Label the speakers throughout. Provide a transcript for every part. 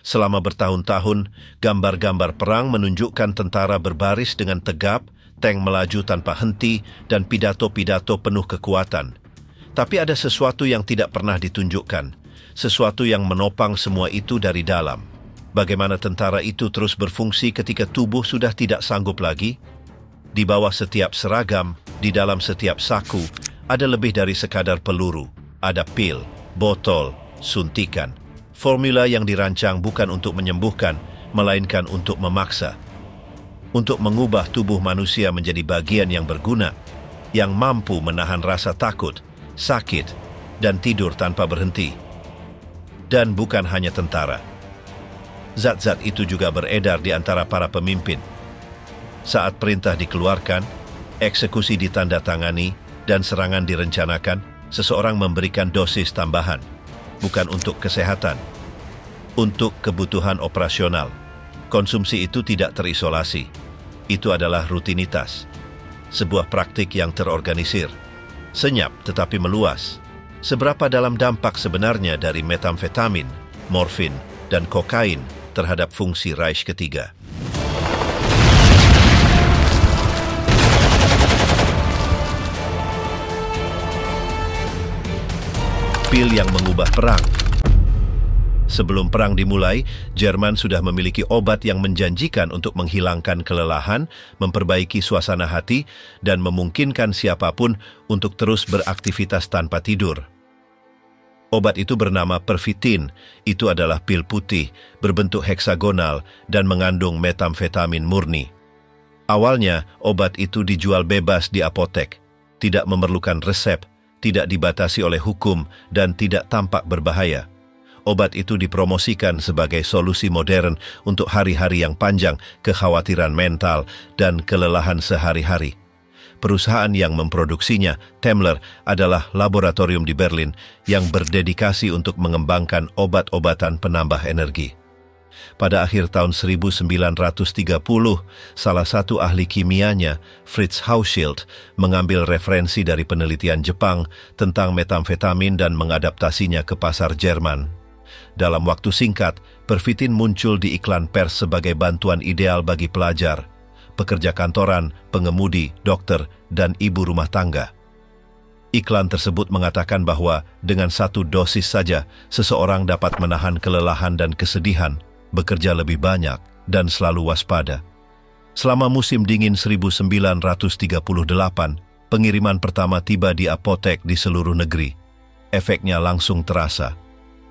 Speaker 1: Selama bertahun-tahun, gambar-gambar perang menunjukkan tentara berbaris dengan tegap, tank melaju tanpa henti, dan pidato-pidato penuh kekuatan. Tapi ada sesuatu yang tidak pernah ditunjukkan, sesuatu yang menopang semua itu dari dalam. Bagaimana tentara itu terus berfungsi ketika tubuh sudah tidak sanggup lagi? Di bawah setiap seragam, di dalam setiap saku, ada lebih dari sekadar peluru. Ada pil, botol, suntikan. Formula yang dirancang bukan untuk menyembuhkan, melainkan untuk memaksa. Untuk mengubah tubuh manusia menjadi bagian yang berguna, yang mampu menahan rasa takut, sakit, dan tidur tanpa berhenti. Dan bukan hanya tentara. Zat-zat itu juga beredar di antara para pemimpin. Saat perintah dikeluarkan, eksekusi ditandatangani, dan serangan direncanakan, seseorang memberikan dosis tambahan. Bukan untuk kesehatan, untuk kebutuhan operasional. Konsumsi itu tidak terisolasi. Itu adalah rutinitas. Sebuah praktik yang terorganisir. Senyap tetapi meluas. Seberapa dalam dampak sebenarnya dari metamfetamin, morfin, dan kokain terhadap fungsi Reich ketiga? Pil yang mengubah perang. Sebelum perang dimulai, Jerman sudah memiliki obat yang menjanjikan untuk menghilangkan kelelahan, memperbaiki suasana hati, dan memungkinkan siapapun untuk terus beraktivitas tanpa tidur. Obat itu bernama Pervitin. Itu adalah pil putih, berbentuk heksagonal, dan mengandung metamfetamin murni. Awalnya, obat itu dijual bebas di apotek, tidak memerlukan resep, tidak dibatasi oleh hukum, dan tidak tampak berbahaya. Obat itu dipromosikan sebagai solusi modern untuk hari-hari yang panjang, kekhawatiran mental, dan kelelahan sehari-hari. Perusahaan yang memproduksinya, Temmler, adalah laboratorium di Berlin yang berdedikasi untuk mengembangkan obat-obatan penambah energi. Pada akhir tahun 1930, salah satu ahli kimianya, Fritz Hauschild, mengambil referensi dari penelitian Jepang tentang metamfetamin dan mengadaptasinya ke pasar Jerman. Dalam waktu singkat, Pervitin muncul di iklan pers sebagai bantuan ideal bagi pelajar, pekerja kantoran, pengemudi, dokter, dan ibu rumah tangga. Iklan tersebut mengatakan bahwa dengan satu dosis saja, seseorang dapat menahan kelelahan dan kesedihan, bekerja lebih banyak, dan selalu waspada. Selama musim dingin 1938, pengiriman pertama tiba di apotek di seluruh negeri. Efeknya langsung terasa.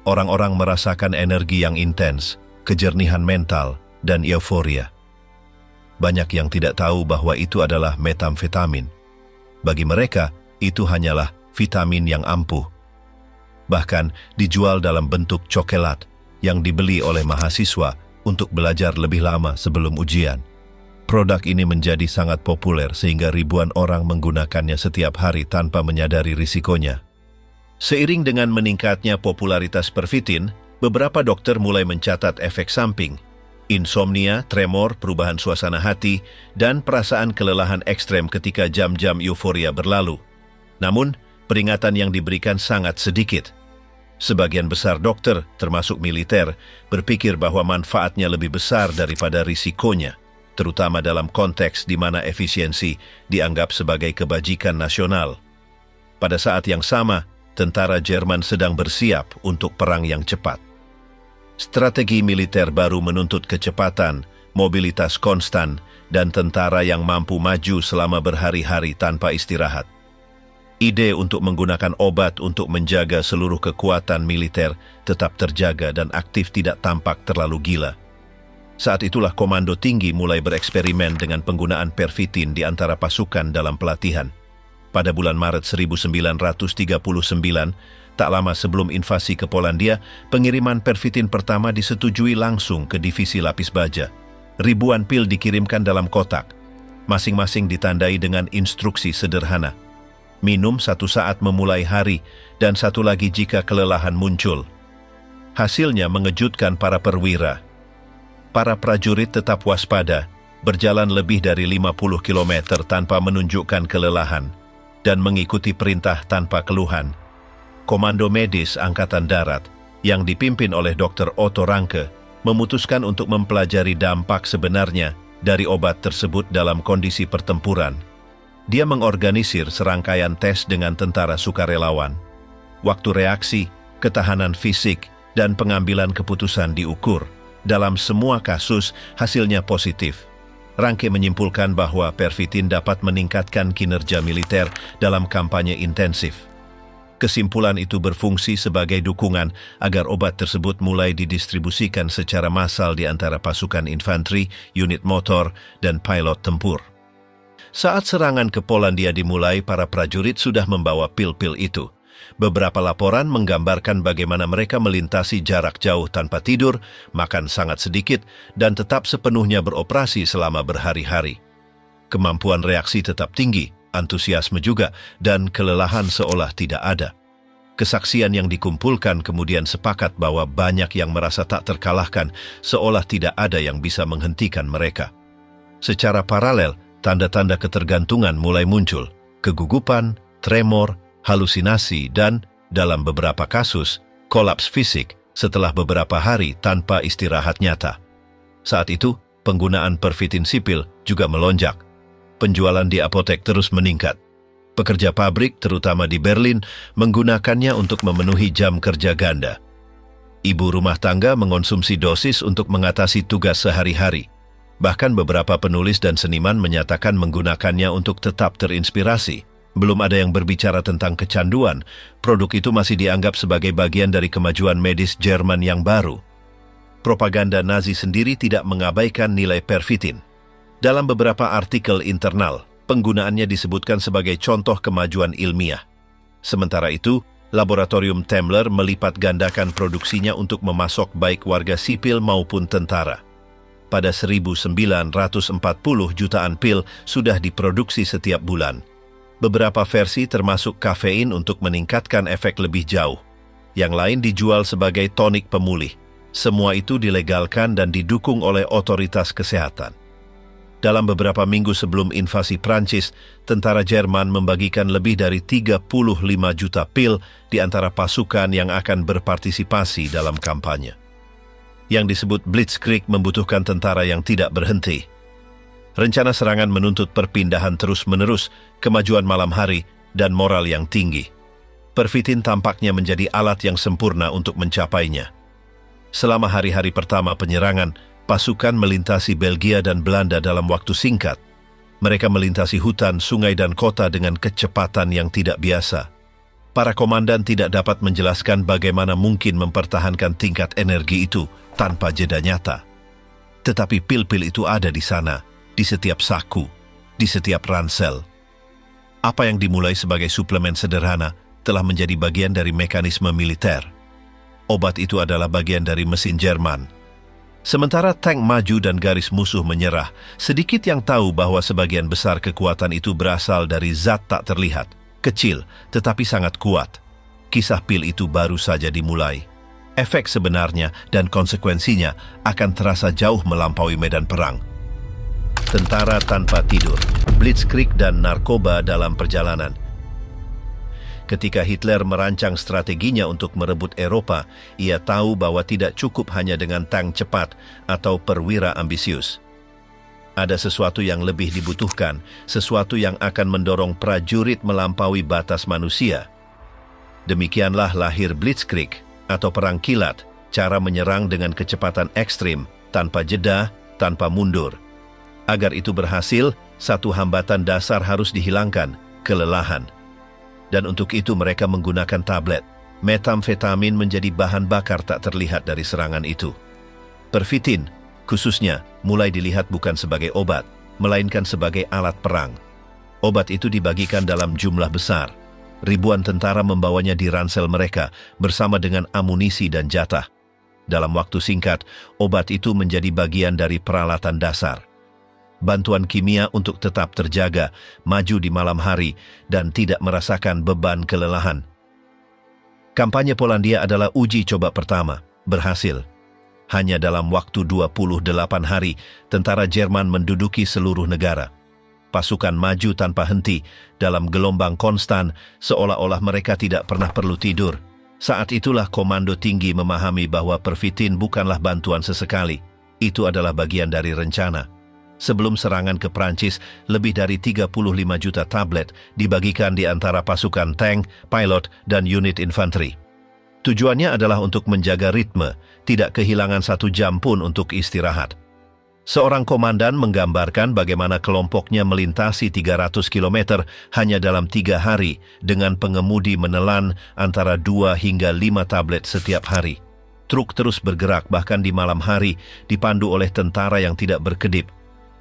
Speaker 1: Orang-orang merasakan energi yang intens, kejernihan mental, dan euforia. Banyak yang tidak tahu bahwa itu adalah metamfetamin. Bagi mereka, itu hanyalah vitamin yang ampuh. Bahkan dijual dalam bentuk coklat yang dibeli oleh mahasiswa untuk belajar lebih lama sebelum ujian. Produk ini menjadi sangat populer sehingga ribuan orang menggunakannya setiap hari tanpa menyadari risikonya. Seiring dengan meningkatnya popularitas Pervitin, beberapa dokter mulai mencatat efek samping, insomnia, tremor, perubahan suasana hati, dan perasaan kelelahan ekstrem ketika jam-jam euforia berlalu. Namun, peringatan yang diberikan sangat sedikit. Sebagian besar dokter, termasuk militer, berpikir bahwa manfaatnya lebih besar daripada risikonya, terutama dalam konteks di mana efisiensi dianggap sebagai kebajikan nasional. Pada saat yang sama, tentara Jerman sedang bersiap untuk perang yang cepat. Strategi militer baru menuntut kecepatan, mobilitas konstan, dan tentara yang mampu maju selama berhari-hari tanpa istirahat. Ide untuk menggunakan obat untuk menjaga seluruh kekuatan militer tetap terjaga dan aktif tidak tampak terlalu gila. Saat itulah komando tinggi mulai bereksperimen dengan penggunaan Pervitin di antara pasukan dalam pelatihan. Pada bulan Maret 1939, tak lama sebelum invasi ke Polandia, pengiriman Pervitin pertama disetujui langsung ke divisi lapis baja. Ribuan pil dikirimkan dalam kotak, masing-masing ditandai dengan instruksi sederhana. Minum satu saat memulai hari, dan satu lagi jika kelelahan muncul. Hasilnya mengejutkan para perwira. Para prajurit tetap waspada, berjalan lebih dari 50 km tanpa menunjukkan kelelahan, dan mengikuti perintah tanpa keluhan. Komando Medis Angkatan Darat, yang dipimpin oleh Dr. Otto Ranke, memutuskan untuk mempelajari dampak sebenarnya dari obat tersebut dalam kondisi pertempuran. Dia mengorganisir serangkaian tes dengan tentara sukarelawan. Waktu reaksi, ketahanan fisik, dan pengambilan keputusan diukur. Dalam semua kasus, hasilnya positif. Ranke menyimpulkan bahwa pervitin dapat meningkatkan kinerja militer dalam kampanye intensif. Kesimpulan itu berfungsi sebagai dukungan agar obat tersebut mulai didistribusikan secara massal di antara pasukan infanteri, unit motor, dan pilot tempur. Saat serangan ke Polandia dimulai, para prajurit sudah membawa pil-pil itu. Beberapa laporan menggambarkan bagaimana mereka melintasi jarak jauh tanpa tidur, makan sangat sedikit, dan tetap sepenuhnya beroperasi selama berhari-hari. Kemampuan reaksi tetap tinggi, antusiasme juga, dan kelelahan seolah tidak ada. Kesaksian yang dikumpulkan kemudian sepakat bahwa banyak yang merasa tak terkalahkan, seolah tidak ada yang bisa menghentikan mereka. Secara paralel, tanda-tanda ketergantungan mulai muncul, kegugupan, tremor, halusinasi, dan, dalam beberapa kasus, kolaps fisik setelah beberapa hari tanpa istirahat nyata. Saat itu, penggunaan pervitin sipil juga melonjak. Penjualan di apotek terus meningkat. Pekerja pabrik, terutama di Berlin, menggunakannya untuk memenuhi jam kerja ganda. Ibu rumah tangga mengonsumsi dosis untuk mengatasi tugas sehari-hari. Bahkan beberapa penulis dan seniman menyatakan menggunakannya untuk tetap terinspirasi. Belum ada yang berbicara tentang kecanduan, produk itu masih dianggap sebagai bagian dari kemajuan medis Jerman yang baru. Propaganda Nazi sendiri tidak mengabaikan nilai pervitin. Dalam beberapa artikel internal, penggunaannya disebutkan sebagai contoh kemajuan ilmiah. Sementara itu, laboratorium Temmler melipat gandakan produksinya untuk memasok baik warga sipil maupun tentara. Pada 1940 jutaan pil sudah diproduksi setiap bulan. Beberapa versi termasuk kafein untuk meningkatkan efek lebih jauh. Yang lain dijual sebagai tonik pemulih. Semua itu dilegalkan dan didukung oleh otoritas kesehatan. Dalam beberapa minggu sebelum invasi Prancis, tentara Jerman membagikan lebih dari 35 juta pil di antara pasukan yang akan berpartisipasi dalam kampanye. Yang disebut Blitzkrieg membutuhkan tentara yang tidak berhenti. Rencana serangan menuntut perpindahan terus-menerus, kemajuan malam hari, dan moral yang tinggi. Pervitin tampaknya menjadi alat yang sempurna untuk mencapainya. Selama hari-hari pertama penyerangan, pasukan melintasi Belgia dan Belanda dalam waktu singkat. Mereka melintasi hutan, sungai, dan kota dengan kecepatan yang tidak biasa. Para komandan tidak dapat menjelaskan bagaimana mungkin mempertahankan tingkat energi itu tanpa jeda nyata. Tetapi pil-pil itu ada di sana, di setiap saku, di setiap ransel. Apa yang dimulai sebagai suplemen sederhana telah menjadi bagian dari mekanisme militer. Obat itu adalah bagian dari mesin Jerman. Sementara tank maju dan garis musuh menyerah, sedikit yang tahu bahwa sebagian besar kekuatan itu berasal dari zat tak terlihat, kecil tetapi sangat kuat. Kisah pil itu baru saja dimulai. Efek sebenarnya dan konsekuensinya akan terasa jauh melampaui medan perang. Tentara tanpa tidur, Blitzkrieg dan narkoba dalam perjalanan. Ketika Hitler merancang strateginya untuk merebut Eropa, ia tahu bahwa tidak cukup hanya dengan tank cepat atau perwira ambisius. Ada sesuatu yang lebih dibutuhkan, sesuatu yang akan mendorong prajurit melampaui batas manusia. Demikianlah lahir Blitzkrieg atau perang kilat, cara menyerang dengan kecepatan ekstrim, tanpa jeda, tanpa mundur. Agar itu berhasil, satu hambatan dasar harus dihilangkan, kelelahan. Dan untuk itu mereka menggunakan tablet. Metamfetamin menjadi bahan bakar tak terlihat dari serangan itu. Pervitin, khususnya, mulai dilihat bukan sebagai obat, melainkan sebagai alat perang. Obat itu dibagikan dalam jumlah besar. Ribuan tentara membawanya di ransel mereka bersama dengan amunisi dan jatah. Dalam waktu singkat, obat itu menjadi bagian dari peralatan dasar. Bantuan kimia untuk tetap terjaga, maju di malam hari, dan tidak merasakan beban kelelahan. Kampanye Polandia adalah uji coba pertama, berhasil. Hanya dalam waktu 28 hari, tentara Jerman menduduki seluruh negara. Pasukan maju tanpa henti, dalam gelombang konstan, seolah-olah mereka tidak pernah perlu tidur. Saat itulah komando tinggi memahami bahwa Pervitin bukanlah bantuan sesekali. Itu adalah bagian dari rencana. Sebelum serangan ke Prancis, lebih dari 35 juta tablet dibagikan di antara pasukan tank, pilot, dan unit infanteri. Tujuannya adalah untuk menjaga ritme, tidak kehilangan 1 jam pun untuk istirahat. Seorang komandan menggambarkan bagaimana kelompoknya melintasi 300 km hanya dalam 3 hari dengan pengemudi menelan antara 2 hingga 5 tablet setiap hari. Truk terus bergerak bahkan di malam hari, dipandu oleh tentara yang tidak berkedip.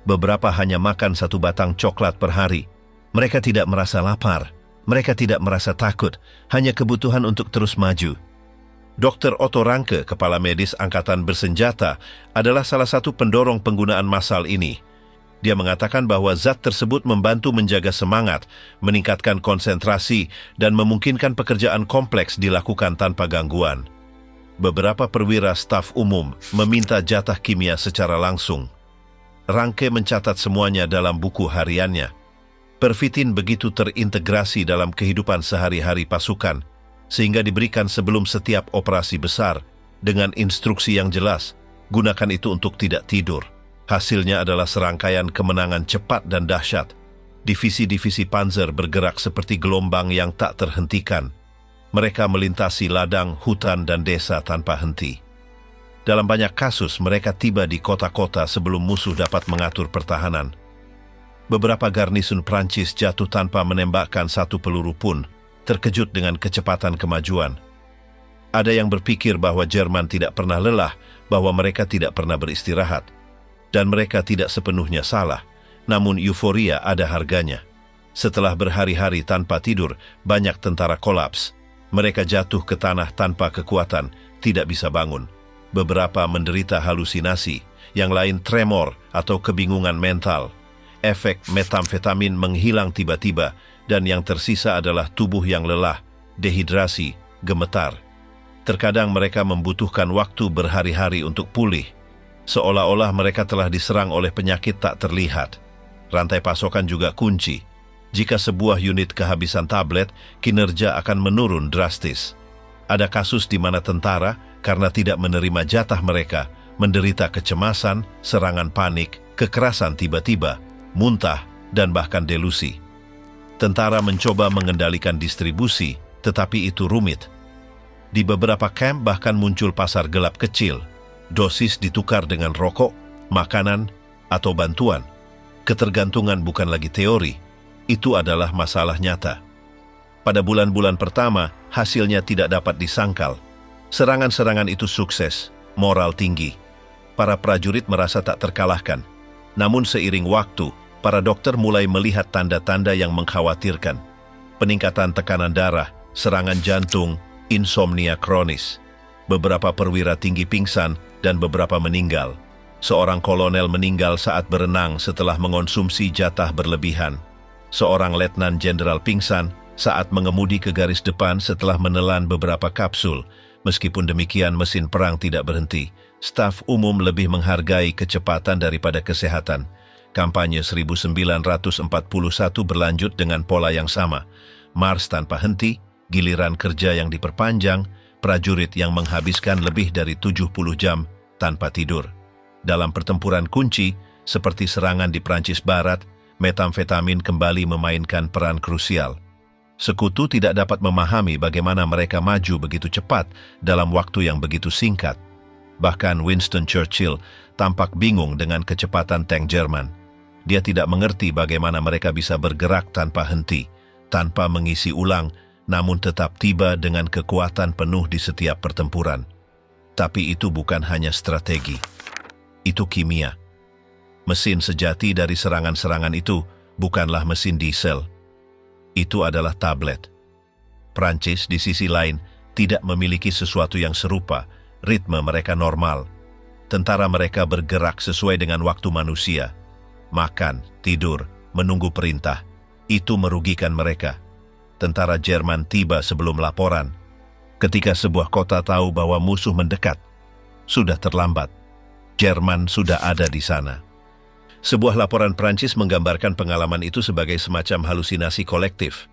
Speaker 1: Beberapa hanya makan 1 batang coklat per hari. Mereka tidak merasa lapar, mereka tidak merasa takut, hanya kebutuhan untuk terus maju. Dr. Otto Ranke, kepala medis angkatan bersenjata, adalah salah satu pendorong penggunaan massal ini. Dia mengatakan bahwa zat tersebut membantu menjaga semangat, meningkatkan konsentrasi, dan memungkinkan pekerjaan kompleks dilakukan tanpa gangguan. Beberapa perwira staf umum meminta jatah kimia secara langsung. Ranke mencatat semuanya dalam buku hariannya. Pervitin begitu terintegrasi dalam kehidupan sehari-hari pasukan, sehingga diberikan sebelum setiap operasi besar, dengan instruksi yang jelas, gunakan itu untuk tidak tidur. Hasilnya adalah serangkaian kemenangan cepat dan dahsyat. Divisi-divisi panzer bergerak seperti gelombang yang tak terhentikan. Mereka melintasi ladang, hutan, dan desa tanpa henti. Dalam banyak kasus, mereka tiba di kota-kota sebelum musuh dapat mengatur pertahanan. Beberapa garnisun Prancis jatuh tanpa menembakkan 1 peluru pun, terkejut dengan kecepatan kemajuan. Ada yang berpikir bahwa Jerman tidak pernah lelah, bahwa mereka tidak pernah beristirahat. Dan mereka tidak sepenuhnya salah, namun euforia ada harganya. Setelah berhari-hari tanpa tidur, banyak tentara kolaps. Mereka jatuh ke tanah tanpa kekuatan, tidak bisa bangun. Beberapa menderita halusinasi, yang lain tremor atau kebingungan mental. Efek metamfetamin menghilang tiba-tiba, dan yang tersisa adalah tubuh yang lelah, dehidrasi, gemetar. Terkadang mereka membutuhkan waktu berhari-hari untuk pulih, seolah-olah mereka telah diserang oleh penyakit tak terlihat. Rantai pasokan juga kunci. Jika sebuah unit kehabisan tablet, kinerja akan menurun drastis. Ada kasus di mana tentara, karena tidak menerima jatah mereka, menderita kecemasan, serangan panik, kekerasan tiba-tiba, muntah, dan bahkan delusi. Tentara mencoba mengendalikan distribusi, tetapi itu rumit. Di beberapa kamp bahkan muncul pasar gelap kecil. Dosis ditukar dengan rokok, makanan, atau bantuan. Ketergantungan bukan lagi teori, itu adalah masalah nyata. Pada bulan-bulan pertama, hasilnya tidak dapat disangkal. Serangan-serangan itu sukses, moral tinggi. Para prajurit merasa tak terkalahkan. Namun seiring waktu, para dokter mulai melihat tanda-tanda yang mengkhawatirkan. Peningkatan tekanan darah, serangan jantung, insomnia kronis. Beberapa perwira tinggi pingsan dan beberapa meninggal. Seorang kolonel meninggal saat berenang setelah mengonsumsi jatah berlebihan. Seorang letnan jenderal pingsan saat mengemudi ke garis depan setelah menelan beberapa kapsul. Meskipun demikian, mesin perang tidak berhenti. Staf umum lebih menghargai kecepatan daripada kesehatan. Kampanye 1941 berlanjut dengan pola yang sama. Mars tanpa henti, giliran kerja yang diperpanjang, prajurit yang menghabiskan lebih dari 70 jam tanpa tidur. Dalam pertempuran kunci, seperti serangan di Prancis Barat, metamfetamin kembali memainkan peran krusial. Sekutu tidak dapat memahami bagaimana mereka maju begitu cepat dalam waktu yang begitu singkat. Bahkan Winston Churchill tampak bingung dengan kecepatan tank Jerman. Dia tidak mengerti bagaimana mereka bisa bergerak tanpa henti, tanpa mengisi ulang, namun tetap tiba dengan kekuatan penuh di setiap pertempuran. Tapi itu bukan hanya strategi. Itu kimia. Mesin sejati dari serangan-serangan itu bukanlah mesin diesel. Itu adalah tablet. Prancis di sisi lain tidak memiliki sesuatu yang serupa. Ritme mereka normal. Tentara mereka bergerak sesuai dengan waktu manusia. Makan, tidur, menunggu perintah. Itu merugikan mereka. Tentara Jerman tiba sebelum laporan. Ketika sebuah kota tahu bahwa musuh mendekat, sudah terlambat. Jerman sudah ada di sana. Sebuah laporan Prancis menggambarkan pengalaman itu sebagai semacam halusinasi kolektif.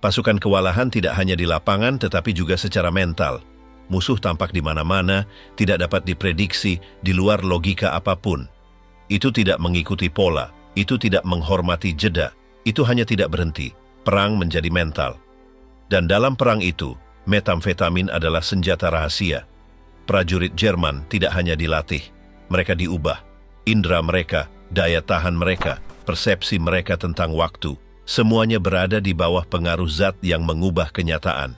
Speaker 1: Pasukan kewalahan tidak hanya di lapangan tetapi juga secara mental. Musuh tampak di mana-mana, tidak dapat diprediksi di luar logika apapun. Itu tidak mengikuti pola, itu tidak menghormati jeda, itu hanya tidak berhenti. Perang menjadi mental. Dan dalam perang itu, metamfetamin adalah senjata rahasia. Prajurit Jerman tidak hanya dilatih, mereka diubah. Indera mereka, daya tahan mereka, persepsi mereka tentang waktu, semuanya berada di bawah pengaruh zat yang mengubah kenyataan.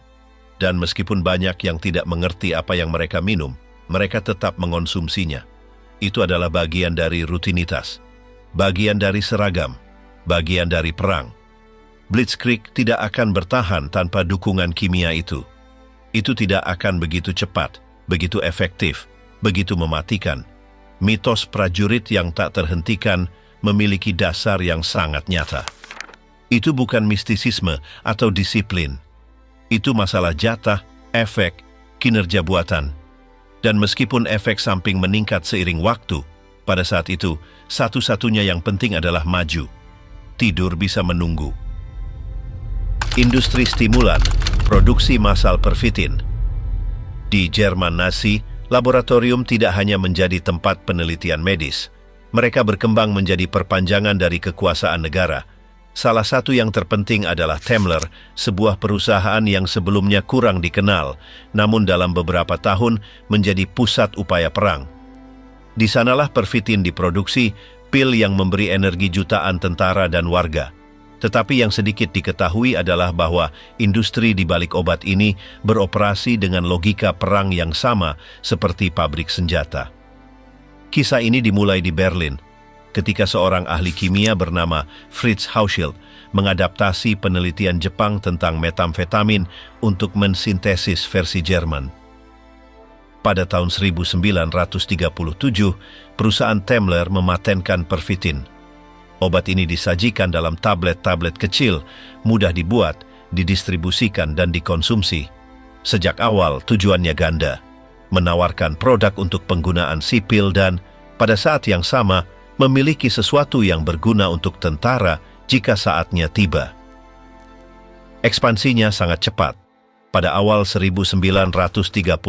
Speaker 1: Dan meskipun banyak yang tidak mengerti apa yang mereka minum, mereka tetap mengonsumsinya. Itu adalah bagian dari rutinitas, bagian dari seragam, bagian dari perang. Blitzkrieg tidak akan bertahan tanpa dukungan kimia itu. Itu tidak akan begitu cepat, begitu efektif, begitu mematikan. Mitos prajurit yang tak terhentikan memiliki dasar yang sangat nyata. Itu bukan mistisisme atau disiplin. Itu masalah jatah, efek, kinerja buatan. Dan meskipun efek samping meningkat seiring waktu, pada saat itu, satu-satunya yang penting adalah maju. Tidur bisa menunggu. Industri stimulan, produksi massal pervitin. Di Jerman Nazi, laboratorium tidak hanya menjadi tempat penelitian medis. Mereka berkembang menjadi perpanjangan dari kekuasaan negara. Salah satu yang terpenting adalah Temmler, sebuah perusahaan yang sebelumnya kurang dikenal, namun dalam beberapa tahun menjadi pusat upaya perang. Di sanalah pervitin diproduksi, pil yang memberi energi jutaan tentara dan warga. Tetapi yang sedikit diketahui adalah bahwa industri di balik obat ini beroperasi dengan logika perang yang sama seperti pabrik senjata. Kisah ini dimulai di Berlin, ketika seorang ahli kimia bernama Fritz Hauschild mengadaptasi penelitian Jepang tentang metamfetamin untuk mensintesis versi Jerman. Pada tahun 1937, perusahaan Temmler mematenkan pervitin. Obat ini disajikan dalam tablet-tablet kecil, mudah dibuat, didistribusikan dan dikonsumsi. Sejak awal tujuannya ganda, menawarkan produk untuk penggunaan sipil dan, pada saat yang sama, memiliki sesuatu yang berguna untuk tentara jika saatnya tiba. Ekspansinya sangat cepat. Pada awal 1938,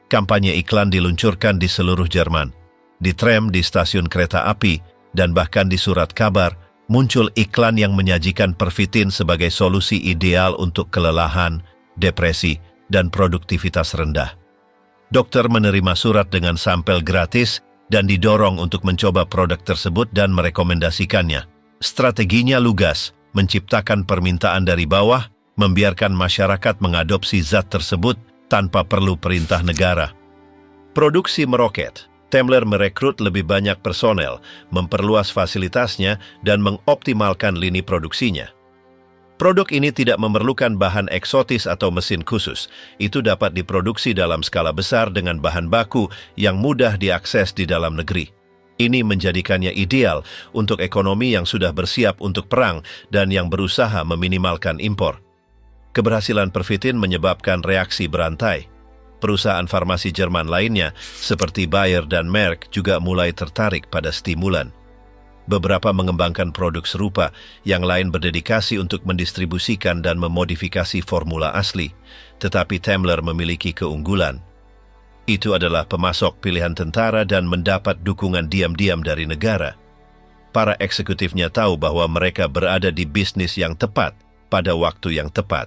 Speaker 1: kampanye iklan diluncurkan di seluruh Jerman. Di tram, di stasiun kereta api, dan bahkan di surat kabar, muncul iklan yang menyajikan pervitin sebagai solusi ideal untuk kelelahan, depresi, dan produktivitas rendah. Dokter menerima surat dengan sampel gratis dan didorong untuk mencoba produk tersebut dan merekomendasikannya. Strateginya lugas, menciptakan permintaan dari bawah, membiarkan masyarakat mengadopsi zat tersebut tanpa perlu perintah negara. Produksi meroket. Temmler merekrut lebih banyak personel, memperluas fasilitasnya, dan mengoptimalkan lini produksinya. Produk ini tidak memerlukan bahan eksotis atau mesin khusus. Itu dapat diproduksi dalam skala besar dengan bahan baku yang mudah diakses di dalam negeri. Ini menjadikannya ideal untuk ekonomi yang sudah bersiap untuk perang dan yang berusaha meminimalkan impor. Keberhasilan pervitin menyebabkan reaksi berantai. Perusahaan farmasi Jerman lainnya, seperti Bayer dan Merck, juga mulai tertarik pada stimulan. Beberapa mengembangkan produk serupa, yang lain berdedikasi untuk mendistribusikan dan memodifikasi formula asli. Tetapi Temmler memiliki keunggulan. Itu adalah pemasok pilihan tentara dan mendapat dukungan diam-diam dari negara. Para eksekutifnya tahu bahwa mereka berada di bisnis yang tepat pada waktu yang tepat.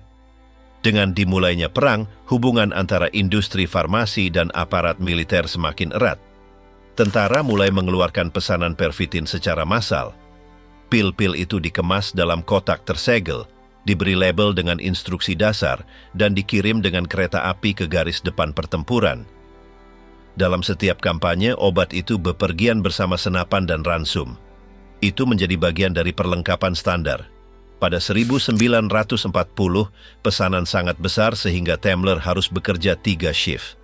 Speaker 1: Dengan dimulainya perang, hubungan antara industri farmasi dan aparat militer semakin erat. Tentara mulai mengeluarkan pesanan pervitin secara massal. Pil-pil itu dikemas dalam kotak tersegel, diberi label dengan instruksi dasar, dan dikirim dengan kereta api ke garis depan pertempuran. Dalam setiap kampanye, obat itu bepergian bersama senapan dan ransum. Itu menjadi bagian dari perlengkapan standar. Pada 1940, pesanan sangat besar sehingga Temmler harus bekerja 3 shift.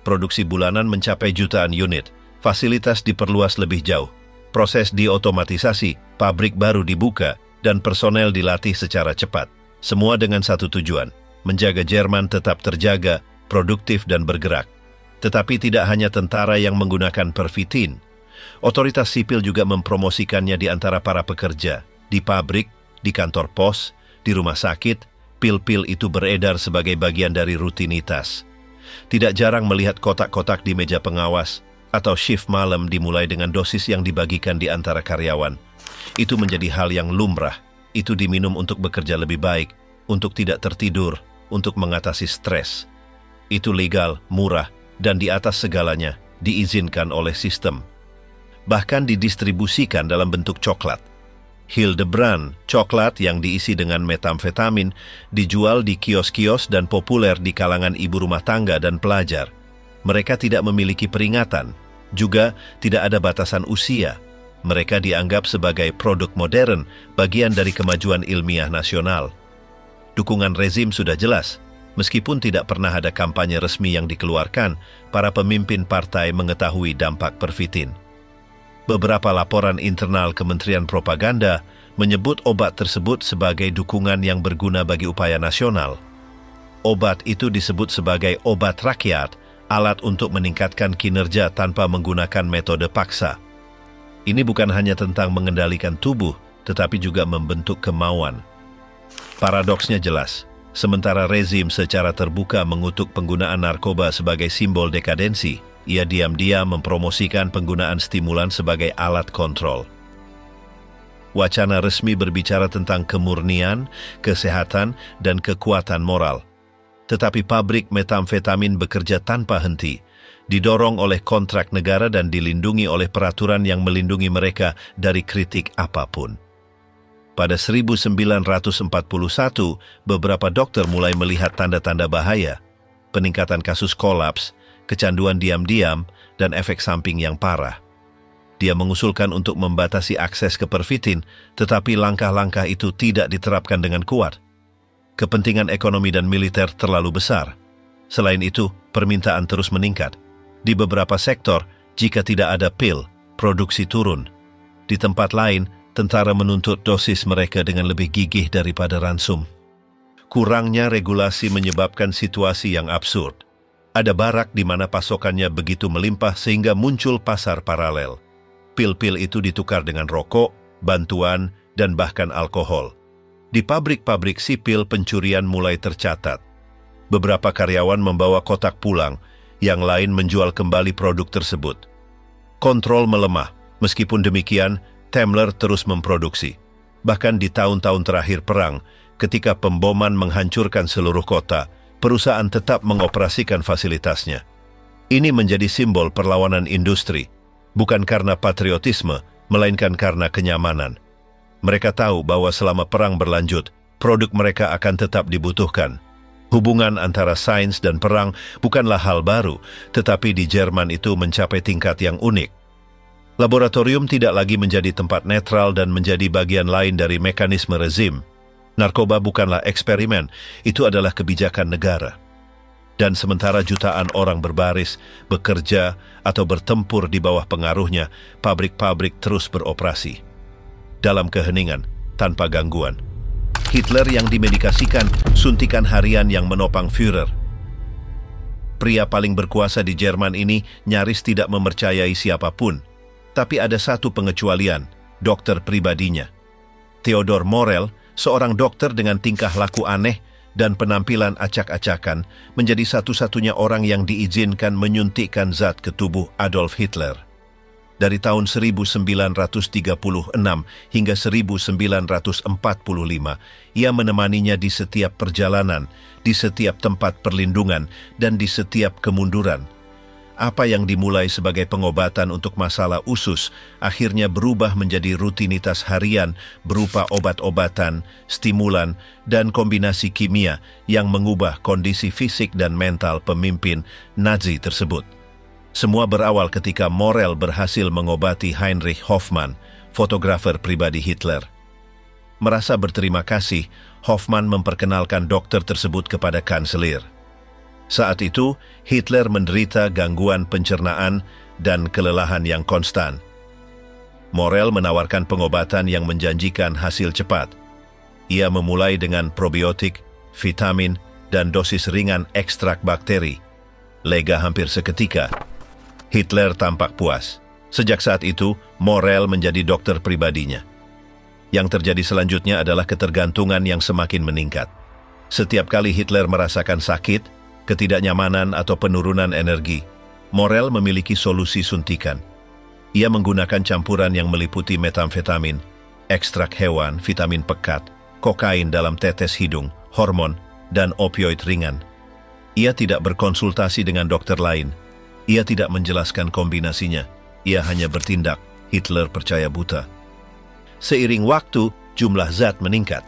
Speaker 1: Produksi bulanan mencapai jutaan unit, fasilitas diperluas lebih jauh, proses diotomatisasi, pabrik baru dibuka, dan personel dilatih secara cepat. Semua dengan satu tujuan, menjaga Jerman tetap terjaga, produktif dan bergerak. Tetapi tidak hanya tentara yang menggunakan pervitin. Otoritas sipil juga mempromosikannya di antara para pekerja, di pabrik, di kantor pos, Di rumah sakit, pil-pil itu beredar sebagai bagian dari rutinitas. Tidak jarang melihat kotak-kotak di meja pengawas, atau shift malam dimulai dengan dosis yang dibagikan di antara karyawan. Itu menjadi hal yang lumrah. Itu diminum untuk bekerja lebih baik, untuk tidak tertidur, untuk mengatasi stres. Itu legal, murah, dan di atas segalanya diizinkan oleh sistem. Bahkan didistribusikan dalam bentuk coklat. Hildebrand, coklat yang diisi dengan metamfetamin, dijual di kios-kios dan populer di kalangan ibu rumah tangga dan pelajar. Mereka tidak memiliki peringatan, juga tidak ada batasan usia. Mereka dianggap sebagai produk modern, bagian dari kemajuan ilmiah nasional. Dukungan rezim sudah jelas. Meskipun tidak pernah ada kampanye resmi yang dikeluarkan, para pemimpin partai mengetahui dampak pervitin. Beberapa laporan internal Kementerian Propaganda menyebut obat tersebut sebagai dukungan yang berguna bagi upaya nasional. Obat itu disebut sebagai obat rakyat, alat untuk meningkatkan kinerja tanpa menggunakan metode paksa. Ini bukan hanya tentang mengendalikan tubuh, tetapi juga membentuk kemauan. Paradoksnya jelas, sementara rezim secara terbuka mengutuk penggunaan narkoba sebagai simbol dekadensi, ia diam-diam mempromosikan penggunaan stimulan sebagai alat kontrol. Wacana resmi berbicara tentang kemurnian, kesehatan, dan kekuatan moral. Tetapi pabrik metamfetamin bekerja tanpa henti, didorong oleh kontrak negara dan dilindungi oleh peraturan yang melindungi mereka dari kritik apapun. Pada 1941, beberapa dokter mulai melihat tanda-tanda bahaya, peningkatan kasus kolaps, kecanduan diam-diam, dan efek samping yang parah. Dia mengusulkan untuk membatasi akses ke pervitin, tetapi langkah-langkah itu tidak diterapkan dengan kuat. Kepentingan ekonomi dan militer terlalu besar. Selain itu, permintaan terus meningkat. Di beberapa sektor, jika tidak ada pil, produksi turun. Di tempat lain, tentara menuntut dosis mereka dengan lebih gigih daripada ransum. Kurangnya regulasi menyebabkan situasi yang absurd. Ada barak di mana pasokannya begitu melimpah sehingga muncul pasar paralel. Pil-pil itu ditukar dengan rokok, bantuan, dan bahkan alkohol. Di pabrik-pabrik sipil pencurian mulai tercatat. Beberapa karyawan membawa kotak pulang, yang lain menjual kembali produk tersebut. Kontrol melemah, meskipun demikian, Temmler terus memproduksi. Bahkan di tahun-tahun terakhir perang, ketika pemboman menghancurkan seluruh kota, perusahaan tetap mengoperasikan fasilitasnya. Ini menjadi simbol perlawanan industri, bukan karena patriotisme, melainkan karena kenyamanan. Mereka tahu bahwa selama perang berlanjut, produk mereka akan tetap dibutuhkan. Hubungan antara sains dan perang bukanlah hal baru, tetapi di Jerman itu mencapai tingkat yang unik. Laboratorium tidak lagi menjadi tempat netral dan menjadi bagian lain dari mekanisme rezim. Narkoba bukanlah eksperimen, itu adalah kebijakan negara. Dan sementara jutaan orang berbaris, bekerja, atau bertempur di bawah pengaruhnya, pabrik-pabrik terus beroperasi. Dalam keheningan, tanpa gangguan. Hitler yang dimedikasikan, suntikan harian yang menopang Führer. Pria paling berkuasa di Jerman ini nyaris tidak mempercayai siapapun. Tapi ada satu pengecualian, dokter pribadinya. Theodor Morell, seorang dokter dengan tingkah laku aneh dan penampilan acak-acakan, menjadi satu-satunya orang yang diizinkan menyuntikkan zat ke tubuh Adolf Hitler. Dari tahun 1936 hingga 1945, ia menemaninya di setiap perjalanan, di setiap tempat perlindungan, dan di setiap kemunduran. Apa yang dimulai sebagai pengobatan untuk masalah usus akhirnya berubah menjadi rutinitas harian berupa obat-obatan, stimulan, dan kombinasi kimia yang mengubah kondisi fisik dan mental pemimpin Nazi tersebut. Semua berawal ketika Morell berhasil mengobati Heinrich Hoffmann, fotografer pribadi Hitler. Merasa berterima kasih, Hoffmann memperkenalkan dokter tersebut kepada kanselir. Saat itu, Hitler menderita gangguan pencernaan dan kelelahan yang konstan. Morell menawarkan pengobatan yang menjanjikan hasil cepat. Ia memulai dengan probiotik, vitamin, dan dosis ringan ekstrak bakteri. Lega hampir seketika. Hitler tampak puas. Sejak saat itu, Morell menjadi dokter pribadinya. Yang terjadi selanjutnya adalah ketergantungan yang semakin meningkat. Setiap kali Hitler merasakan sakit, ketidaknyamanan atau penurunan energi, Morell memiliki solusi suntikan. Ia menggunakan campuran yang meliputi metamfetamin, ekstrak hewan, vitamin pekat, kokain dalam tetes hidung, hormon, dan opioid ringan. Ia tidak berkonsultasi dengan dokter lain. Ia tidak menjelaskan kombinasinya. Ia hanya bertindak. Hitler percaya buta. Seiring waktu, jumlah zat meningkat.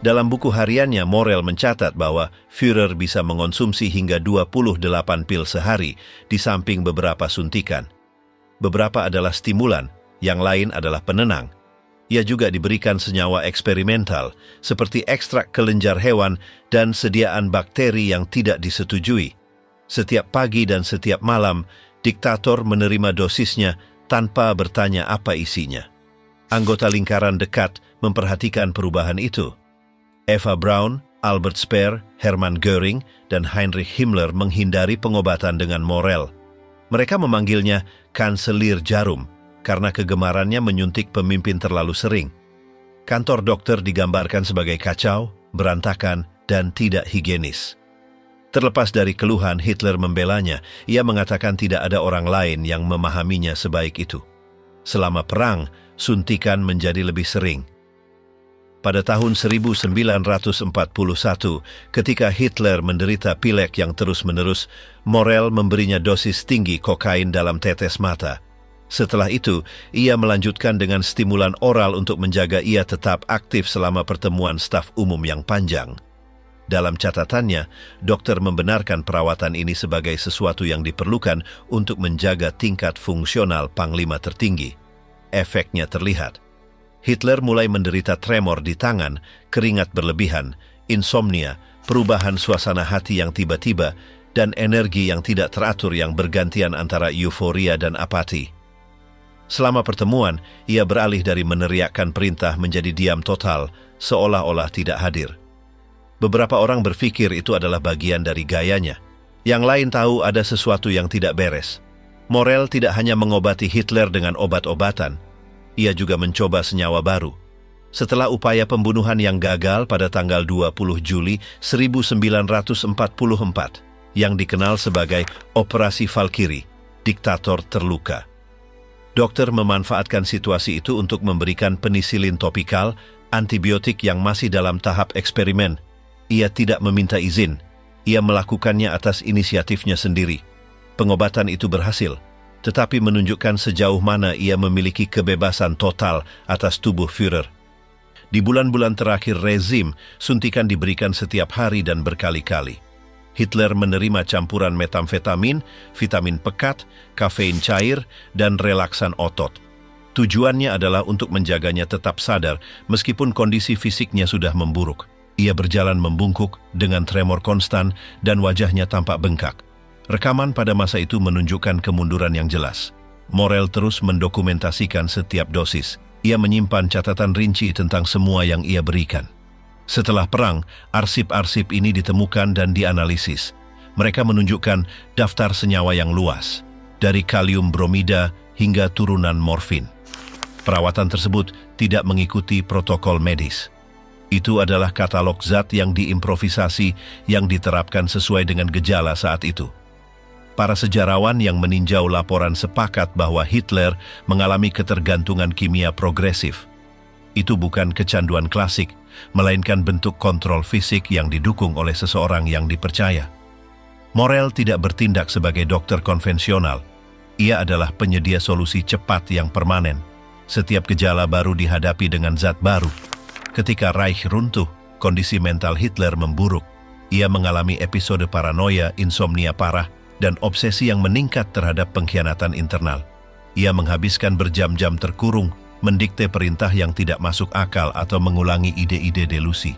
Speaker 1: Dalam buku hariannya, Morell mencatat bahwa Führer bisa mengonsumsi hingga 28 pil sehari, di samping beberapa suntikan. Beberapa adalah stimulan, yang lain adalah penenang. Ia juga diberikan senyawa eksperimental, seperti ekstrak kelenjar hewan dan sediaan bakteri yang tidak disetujui. Setiap pagi dan setiap malam, diktator menerima dosisnya tanpa bertanya apa isinya. Anggota lingkaran dekat memperhatikan perubahan itu. Eva Braun, Albert Speer, Hermann Göring, dan Heinrich Himmler menghindari pengobatan dengan Morell. Mereka memanggilnya kanselir jarum karena kegemarannya menyuntik pemimpin terlalu sering. Kantor dokter digambarkan sebagai kacau, berantakan, dan tidak higienis. Terlepas dari keluhan, Hitler membelanya. Ia mengatakan tidak ada orang lain yang memahaminya sebaik itu. Selama perang, suntikan menjadi lebih sering. Pada tahun 1941, ketika Hitler menderita pilek yang terus-menerus, Morell memberinya dosis tinggi kokain dalam tetes mata. Setelah itu, ia melanjutkan dengan stimulan oral untuk menjaga ia tetap aktif selama pertemuan staf umum yang panjang. Dalam catatannya, dokter membenarkan perawatan ini sebagai sesuatu yang diperlukan untuk menjaga tingkat fungsional panglima tertinggi. Efeknya terlihat. Hitler mulai menderita tremor di tangan, keringat berlebihan, insomnia, perubahan suasana hati yang tiba-tiba, dan energi yang tidak teratur yang bergantian antara euforia dan apati. Selama pertemuan, ia beralih dari meneriakkan perintah menjadi diam total, seolah-olah tidak hadir. Beberapa orang berpikir itu adalah bagian dari gayanya. Yang lain tahu ada sesuatu yang tidak beres. Morell tidak hanya mengobati Hitler dengan obat-obatan, ia juga mencoba senyawa baru. Setelah upaya pembunuhan yang gagal pada tanggal 20 Juli 1944, yang dikenal sebagai Operasi Valkyrie, diktator terluka. Dokter memanfaatkan situasi itu untuk memberikan penisilin topikal, antibiotik yang masih dalam tahap eksperimen. Ia tidak meminta izin. Ia melakukannya atas inisiatifnya sendiri. Pengobatan itu berhasil, tetapi menunjukkan sejauh mana ia memiliki kebebasan total atas tubuh Führer. Di bulan-bulan terakhir rezim, suntikan diberikan setiap hari dan berkali-kali. Hitler menerima campuran metamfetamin, vitamin pekat, kafein cair, dan relaksan otot. Tujuannya adalah untuk menjaganya tetap sadar meskipun kondisi fisiknya sudah memburuk. Ia berjalan membungkuk dengan tremor konstan dan wajahnya tampak bengkak. Rekaman pada masa itu menunjukkan kemunduran yang jelas. Morell terus mendokumentasikan setiap dosis. Ia menyimpan catatan rinci tentang semua yang ia berikan. Setelah perang, arsip-arsip ini ditemukan dan dianalisis. Mereka menunjukkan daftar senyawa yang luas, dari kalium bromida hingga turunan morfin. Perawatan tersebut tidak mengikuti protokol medis. Itu adalah katalog zat yang diimprovisasi yang diterapkan sesuai dengan gejala saat itu. Para sejarawan yang meninjau laporan sepakat bahwa Hitler mengalami ketergantungan kimia progresif. Itu bukan kecanduan klasik, melainkan bentuk kontrol fisik yang didukung oleh seseorang yang dipercaya. Morell tidak bertindak sebagai dokter konvensional. Ia adalah penyedia solusi cepat yang permanen. Setiap gejala baru dihadapi dengan zat baru. Ketika Reich runtuh, kondisi mental Hitler memburuk. Ia mengalami episode paranoia, insomnia parah, dan obsesi yang meningkat terhadap pengkhianatan internal. Ia menghabiskan berjam-jam terkurung, mendikte perintah yang tidak masuk akal atau mengulangi ide-ide delusi.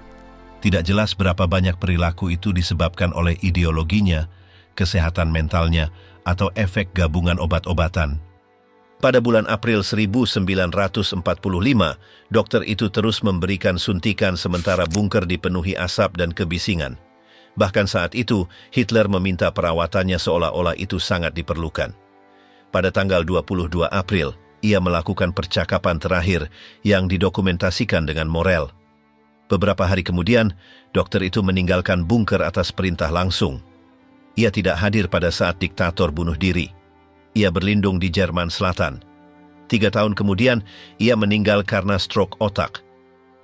Speaker 1: Tidak jelas berapa banyak perilaku itu disebabkan oleh ideologinya, kesehatan mentalnya, atau efek gabungan obat-obatan. Pada bulan April 1945, dokter itu terus memberikan suntikan sementara bunker dipenuhi asap dan kebisingan. Bahkan saat itu, Hitler meminta perawatannya seolah-olah itu sangat diperlukan. Pada tanggal 22 April, ia melakukan percakapan terakhir yang didokumentasikan dengan Morell. Beberapa hari kemudian, dokter itu meninggalkan bunker atas perintah langsung. Ia tidak hadir pada saat diktator bunuh diri. Ia berlindung di Jerman Selatan. 3 tahun kemudian, ia meninggal karena stroke otak.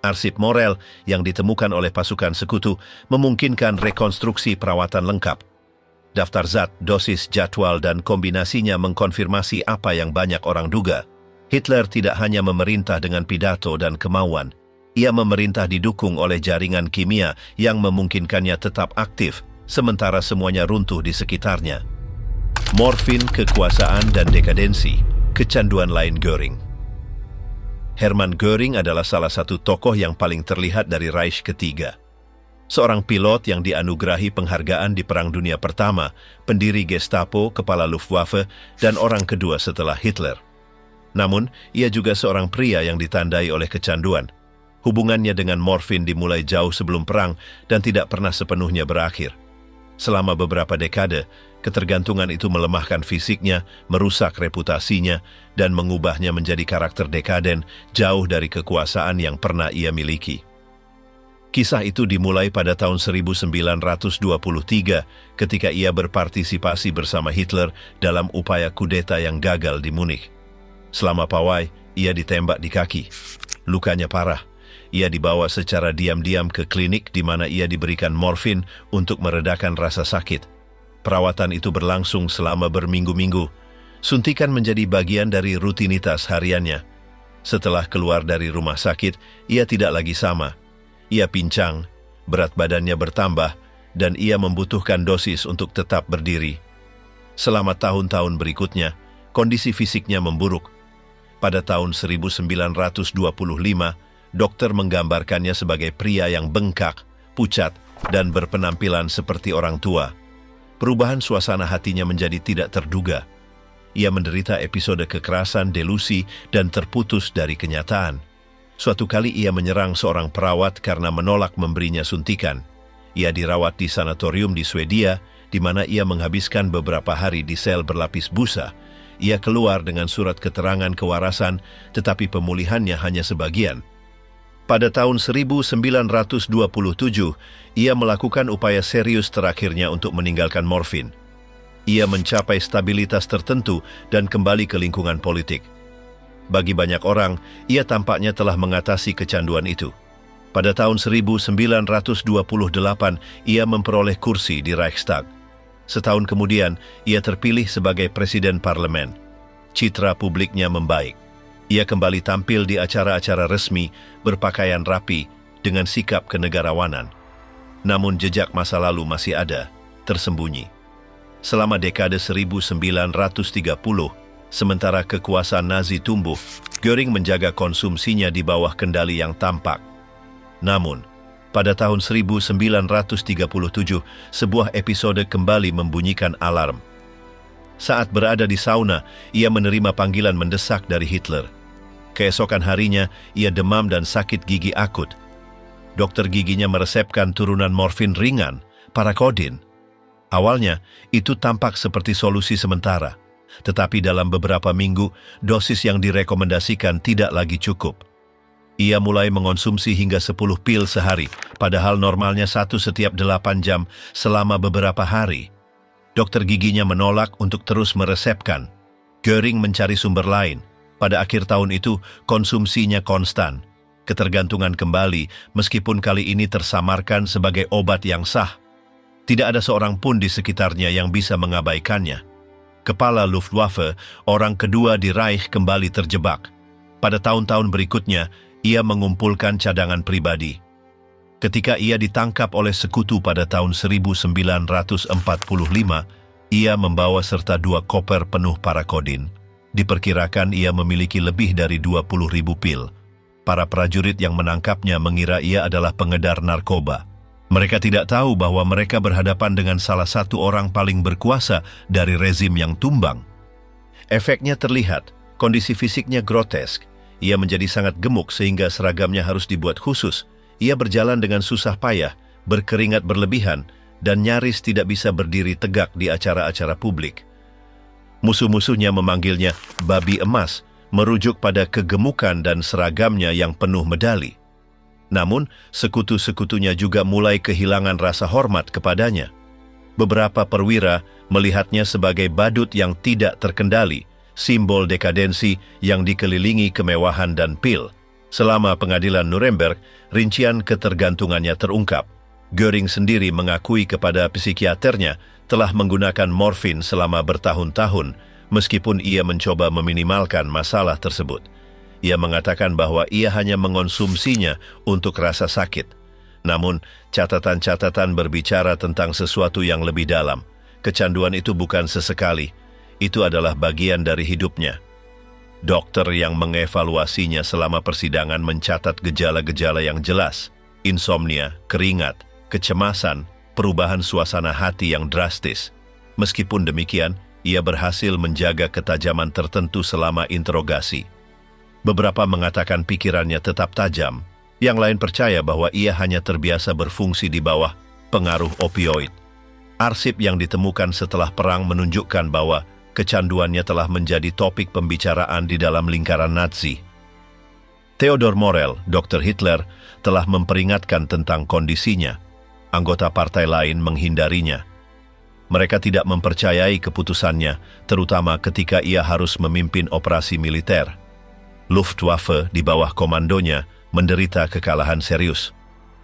Speaker 1: Arsip Morell yang ditemukan oleh pasukan sekutu memungkinkan rekonstruksi perawatan lengkap. Daftar zat, dosis, jadwal, dan kombinasinya mengkonfirmasi apa yang banyak orang duga. Hitler tidak hanya memerintah dengan pidato dan kemauan. Ia memerintah didukung oleh jaringan kimia yang memungkinkannya tetap aktif, sementara semuanya runtuh di sekitarnya. Morfin, kekuasaan, dan dekadensi, kecanduan lain Göring. Hermann Göring adalah salah satu tokoh yang paling terlihat dari Reich ketiga. Seorang pilot yang dianugerahi penghargaan di Perang Dunia Pertama, pendiri Gestapo, kepala Luftwaffe, dan orang kedua setelah Hitler. Namun, ia juga seorang pria yang ditandai oleh kecanduan. Hubungannya dengan morfin dimulai jauh sebelum perang dan tidak pernah sepenuhnya berakhir. Selama beberapa dekade, ketergantungan itu melemahkan fisiknya, merusak reputasinya, dan mengubahnya menjadi karakter dekaden jauh dari kekuasaan yang pernah ia miliki. Kisah itu dimulai pada tahun 1923 ketika ia berpartisipasi bersama Hitler dalam upaya kudeta yang gagal di Munich. Selama pawai, ia ditembak di kaki. Lukanya parah. Ia dibawa secara diam-diam ke klinik di mana ia diberikan morfin untuk meredakan rasa sakit. Perawatan itu berlangsung selama berminggu-minggu. Suntikan menjadi bagian dari rutinitas hariannya. Setelah keluar dari rumah sakit, ia tidak lagi sama. Ia pincang, berat badannya bertambah, dan ia membutuhkan dosis untuk tetap berdiri. Selama tahun-tahun berikutnya, kondisi fisiknya memburuk. Pada tahun 1925, dokter menggambarkannya sebagai pria yang bengkak, pucat, dan berpenampilan seperti orang tua. Perubahan suasana hatinya menjadi tidak terduga. Ia menderita episode kekerasan, delusi, dan terputus dari kenyataan. Suatu kali ia menyerang seorang perawat karena menolak memberinya suntikan. Ia dirawat di sanatorium di Swedia, di mana ia menghabiskan beberapa hari di sel berlapis busa. Ia keluar dengan surat keterangan kewarasan, tetapi pemulihannya hanya sebagian. Pada tahun 1927, ia melakukan upaya serius terakhirnya untuk meninggalkan morfin. Ia mencapai stabilitas tertentu dan kembali ke lingkungan politik. Bagi banyak orang, ia tampaknya telah mengatasi kecanduan itu. Pada tahun 1928, ia memperoleh kursi di Reichstag. Setahun kemudian, ia terpilih sebagai presiden parlemen. Citra publiknya membaik. Ia kembali tampil di acara-acara resmi, berpakaian rapi, dengan sikap kenegarawanan. Namun jejak masa lalu masih ada, tersembunyi. Selama dekade 1930, sementara kekuasaan Nazi tumbuh, Göring menjaga konsumsinya di bawah kendali yang tampak. Namun, pada tahun 1937, sebuah episode kembali membunyikan alarm. Saat berada di sauna, ia menerima panggilan mendesak dari Hitler. Keesokan harinya, ia demam dan sakit gigi akut. Dokter giginya meresepkan turunan morfin ringan, parakodin. Awalnya, itu tampak seperti solusi sementara. Tetapi dalam beberapa minggu, dosis yang direkomendasikan tidak lagi cukup. Ia mulai mengonsumsi hingga 10 pil sehari, padahal normalnya 1 setiap 8 jam selama beberapa hari. Dokter giginya menolak untuk terus meresepkan. Göring mencari sumber lain. Pada akhir tahun itu, konsumsinya konstan. Ketergantungan kembali, meskipun kali ini tersamarkan sebagai obat yang sah. Tidak ada seorang pun di sekitarnya yang bisa mengabaikannya. Kepala Luftwaffe, orang kedua di Reich, kembali terjebak. Pada tahun-tahun berikutnya, ia mengumpulkan cadangan pribadi. Ketika ia ditangkap oleh sekutu pada tahun 1945, ia membawa serta 2 koper penuh parakodin. Diperkirakan ia memiliki lebih dari 20.000 pil. Para prajurit yang menangkapnya mengira ia adalah pengedar narkoba. Mereka tidak tahu bahwa mereka berhadapan dengan salah satu orang paling berkuasa dari rezim yang tumbang. Efeknya terlihat, kondisi fisiknya grotesk. Ia menjadi sangat gemuk sehingga seragamnya harus dibuat khusus. Ia berjalan dengan susah payah, berkeringat berlebihan, dan nyaris tidak bisa berdiri tegak di acara-acara publik. Musuh-musuhnya memanggilnya babi emas, merujuk pada kegemukan dan seragamnya yang penuh medali. Namun, sekutu-sekutunya juga mulai kehilangan rasa hormat kepadanya. Beberapa perwira melihatnya sebagai badut yang tidak terkendali, simbol dekadensi yang dikelilingi kemewahan dan pil. Selama pengadilan Nuremberg, rincian ketergantungannya terungkap. Göring sendiri mengakui kepada psikiaternya telah menggunakan morfin selama bertahun-tahun, meskipun ia mencoba meminimalkan masalah tersebut. Ia mengatakan bahwa ia hanya mengonsumsinya untuk rasa sakit. Namun, catatan-catatan berbicara tentang sesuatu yang lebih dalam. Kecanduan itu bukan sesekali, itu adalah bagian dari hidupnya. Dokter yang mengevaluasinya selama persidangan mencatat gejala-gejala yang jelas, insomnia, keringat, kecemasan, perubahan suasana hati yang drastis. Meskipun demikian, ia berhasil menjaga ketajaman tertentu selama interogasi. Beberapa mengatakan pikirannya tetap tajam, yang lain percaya bahwa ia hanya terbiasa berfungsi di bawah pengaruh opioid. Arsip yang ditemukan setelah perang menunjukkan bahwa kecanduannya telah menjadi topik pembicaraan di dalam lingkaran Nazi. Theodor Morell, Dr. Hitler, telah memperingatkan tentang kondisinya. Anggota partai lain menghindarinya. Mereka tidak mempercayai keputusannya, terutama ketika ia harus memimpin operasi militer. Luftwaffe di bawah komandonya menderita kekalahan serius.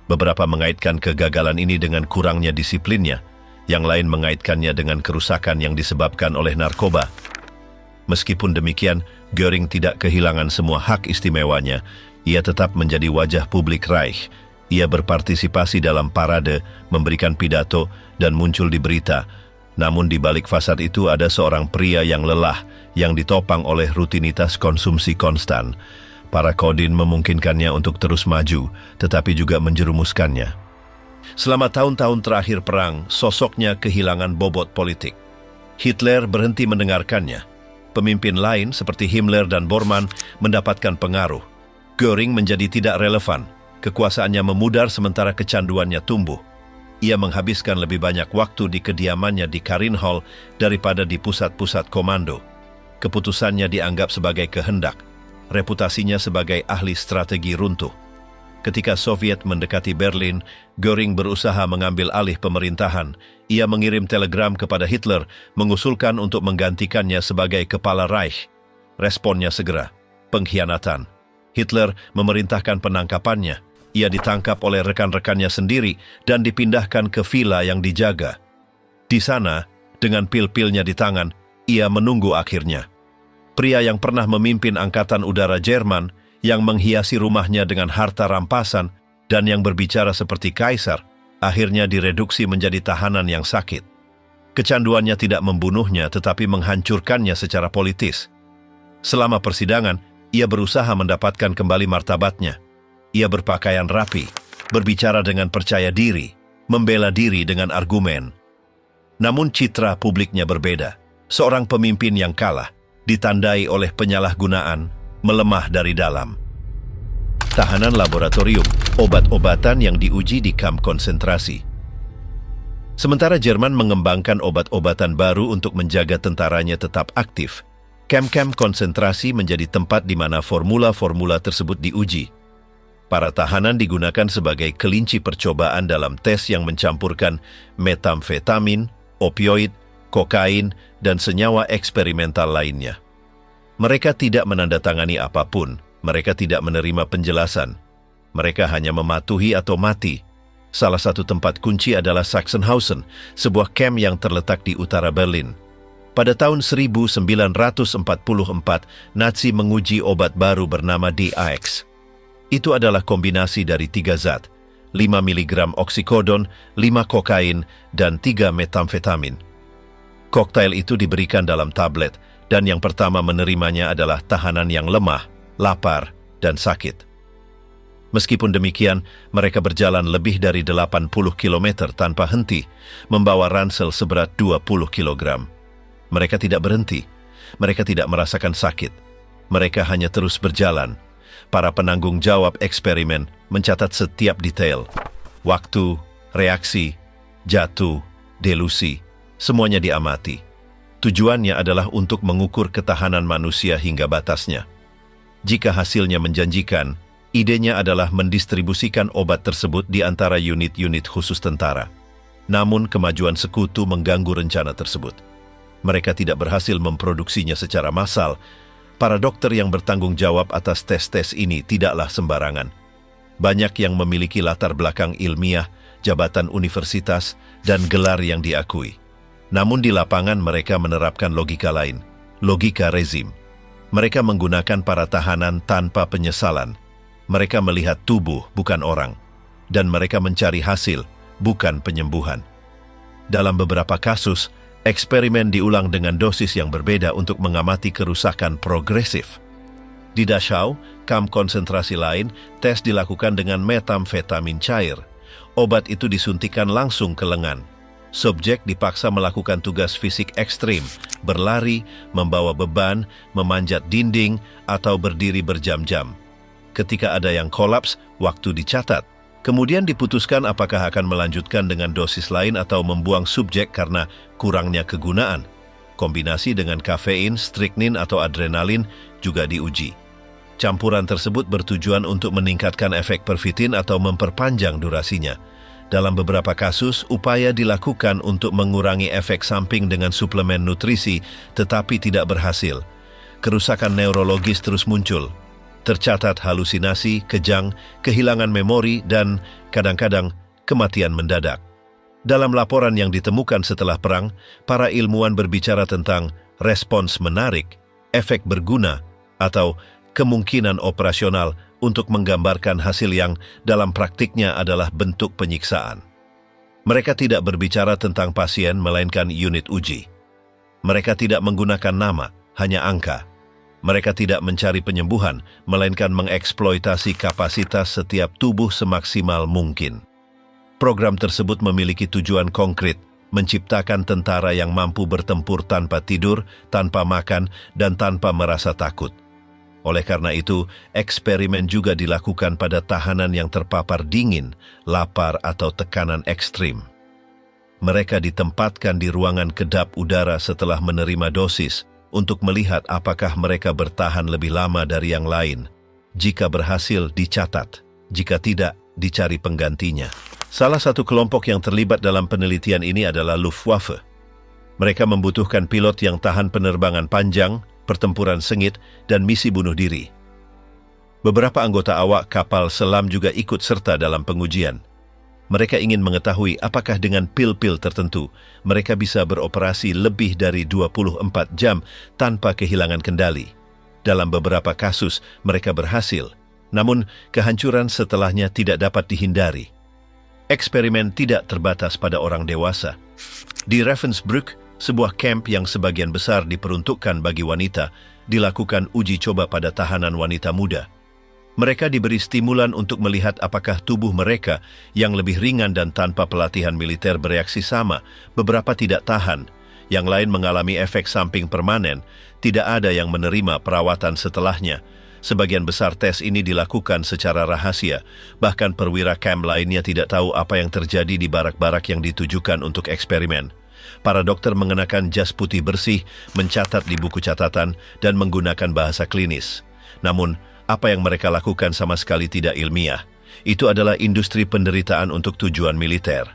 Speaker 1: Beberapa mengaitkan kegagalan ini dengan kurangnya disiplinnya, yang lain mengaitkannya dengan kerusakan yang disebabkan oleh narkoba. Meskipun demikian, Göring tidak kehilangan semua hak istimewanya. Ia tetap menjadi wajah publik Reich. Ia berpartisipasi dalam parade, memberikan pidato, dan muncul di berita. Namun di balik fasad itu ada seorang pria yang lelah, yang ditopang oleh rutinitas konsumsi konstan. Para Kodin memungkinkannya untuk terus maju, tetapi juga menjerumuskannya. Selama tahun-tahun terakhir perang, sosoknya kehilangan bobot politik. Hitler berhenti mendengarkannya. Pemimpin lain seperti Himmler dan Bormann mendapatkan pengaruh. Göring menjadi tidak relevan. Kekuasaannya memudar sementara kecanduannya tumbuh. Ia menghabiskan lebih banyak waktu di kediamannya di Marienhall daripada di pusat-pusat komando. Keputusannya dianggap sebagai kehendak. Reputasinya sebagai ahli strategi runtuh. Ketika Soviet mendekati Berlin, Göring berusaha mengambil alih pemerintahan. Ia mengirim telegram kepada Hitler mengusulkan untuk menggantikannya sebagai kepala Reich. Responnya segera, pengkhianatan. Hitler memerintahkan penangkapannya. Ia ditangkap oleh rekan-rekannya sendiri dan dipindahkan ke villa yang dijaga. Di sana, dengan pil-pilnya di tangan, ia menunggu akhirnya. Pria yang pernah memimpin Angkatan Udara Jerman, yang menghiasi rumahnya dengan harta rampasan dan yang berbicara seperti kaisar, akhirnya direduksi menjadi tahanan yang sakit. Kecanduannya tidak membunuhnya tetapi menghancurkannya secara politis. Selama persidangan, ia berusaha mendapatkan kembali martabatnya. Ia berpakaian rapi, berbicara dengan percaya diri, membela diri dengan argumen. Namun citra publiknya berbeda. Seorang pemimpin yang kalah, ditandai oleh penyalahgunaan, melemah dari dalam. Tahanan laboratorium, obat-obatan yang diuji di kamp konsentrasi. Sementara Jerman mengembangkan obat-obatan baru untuk menjaga tentaranya tetap aktif, kamp-kamp konsentrasi menjadi tempat di mana formula-formula tersebut diuji. Para tahanan digunakan sebagai kelinci percobaan dalam tes yang mencampurkan metamfetamin, opioid, kokain, dan senyawa eksperimental lainnya. Mereka tidak menandatangani apapun, mereka tidak menerima penjelasan. Mereka hanya mematuhi atau mati. Salah satu tempat kunci adalah Sachsenhausen, sebuah kamp yang terletak di utara Berlin. Pada tahun 1944, Nazi menguji obat baru bernama DAX. Itu adalah kombinasi dari 3 zat, 5 mg oksikodon, 5 kokain, dan 3 metamfetamin. Koktail itu diberikan dalam tablet, dan yang pertama menerimanya adalah tahanan yang lemah, lapar, dan sakit. Meskipun demikian, mereka berjalan lebih dari 80 km tanpa henti, membawa ransel seberat 20 kg. Mereka tidak berhenti, mereka tidak merasakan sakit. Mereka hanya terus berjalan. Para penanggung jawab eksperimen mencatat setiap detail. Waktu, reaksi, jatuh, delusi, semuanya diamati. Tujuannya adalah untuk mengukur ketahanan manusia hingga batasnya. Jika hasilnya menjanjikan, idenya adalah mendistribusikan obat tersebut di antara unit-unit khusus tentara. Namun kemajuan sekutu mengganggu rencana tersebut. Mereka tidak berhasil memproduksinya secara massal. Para dokter yang bertanggung jawab atas tes-tes ini tidaklah sembarangan. Banyak yang memiliki latar belakang ilmiah, jabatan universitas, dan gelar yang diakui. Namun di lapangan mereka menerapkan logika lain, logika rezim. Mereka menggunakan para tahanan tanpa penyesalan. Mereka melihat tubuh, bukan orang. Dan mereka mencari hasil, bukan penyembuhan. Dalam beberapa kasus, eksperimen diulang dengan dosis yang berbeda untuk mengamati kerusakan progresif. Di Dachau, kamp konsentrasi lain, tes dilakukan dengan metamfetamin cair. Obat itu disuntikan langsung ke lengan. Subjek dipaksa melakukan tugas fisik ekstrim, berlari, membawa beban, memanjat dinding, atau berdiri berjam-jam. Ketika ada yang kolaps, waktu dicatat. Kemudian diputuskan apakah akan melanjutkan dengan dosis lain atau membuang subjek karena kurangnya kegunaan. Kombinasi dengan kafein, strychnine, atau adrenalin juga diuji. Campuran tersebut bertujuan untuk meningkatkan efek pervitin atau memperpanjang durasinya. Dalam beberapa kasus, upaya dilakukan untuk mengurangi efek samping dengan suplemen nutrisi, tetapi tidak berhasil. Kerusakan neurologis terus muncul. Tercatat halusinasi, kejang, kehilangan memori, dan kadang-kadang kematian mendadak. Dalam laporan yang ditemukan setelah perang, para ilmuwan berbicara tentang respons menarik, efek berguna, atau kemungkinan operasional untuk menggambarkan hasil yang dalam praktiknya adalah bentuk penyiksaan. Mereka tidak berbicara tentang pasien melainkan unit uji. Mereka tidak menggunakan nama, hanya angka. Mereka tidak mencari penyembuhan, melainkan mengeksploitasi kapasitas setiap tubuh semaksimal mungkin. Program tersebut memiliki tujuan konkret, menciptakan tentara yang mampu bertempur tanpa tidur, tanpa makan, dan tanpa merasa takut. Oleh karena itu, eksperimen juga dilakukan pada tahanan yang terpapar dingin, lapar, atau tekanan ekstrim. Mereka ditempatkan di ruangan kedap udara setelah menerima dosis untuk melihat apakah mereka bertahan lebih lama dari yang lain. Jika berhasil, dicatat. Jika tidak, dicari penggantinya. Salah satu kelompok yang terlibat dalam penelitian ini adalah Luftwaffe. Mereka membutuhkan pilot yang tahan penerbangan panjang, pertempuran sengit, dan misi bunuh diri. Beberapa anggota awak kapal selam juga ikut serta dalam pengujian. Mereka ingin mengetahui apakah dengan pil-pil tertentu, mereka bisa beroperasi lebih dari 24 jam tanpa kehilangan kendali. Dalam beberapa kasus, mereka berhasil, namun kehancuran setelahnya tidak dapat dihindari. Eksperimen tidak terbatas pada orang dewasa. Di Ravensbrück, sebuah kamp yang sebagian besar diperuntukkan bagi wanita, dilakukan uji coba pada tahanan wanita muda. Mereka diberi stimulan untuk melihat apakah tubuh mereka yang lebih ringan dan tanpa pelatihan militer bereaksi sama, beberapa tidak tahan, yang lain mengalami efek samping permanen, tidak ada yang menerima perawatan setelahnya. Sebagian besar tes ini dilakukan secara rahasia, bahkan perwira kamp lainnya tidak tahu apa yang terjadi di barak-barak yang ditujukan untuk eksperimen. Para dokter mengenakan jas putih bersih, mencatat di buku catatan, dan menggunakan bahasa klinis. Namun, apa yang mereka lakukan sama sekali tidak ilmiah. Itu adalah industri penderitaan untuk tujuan militer.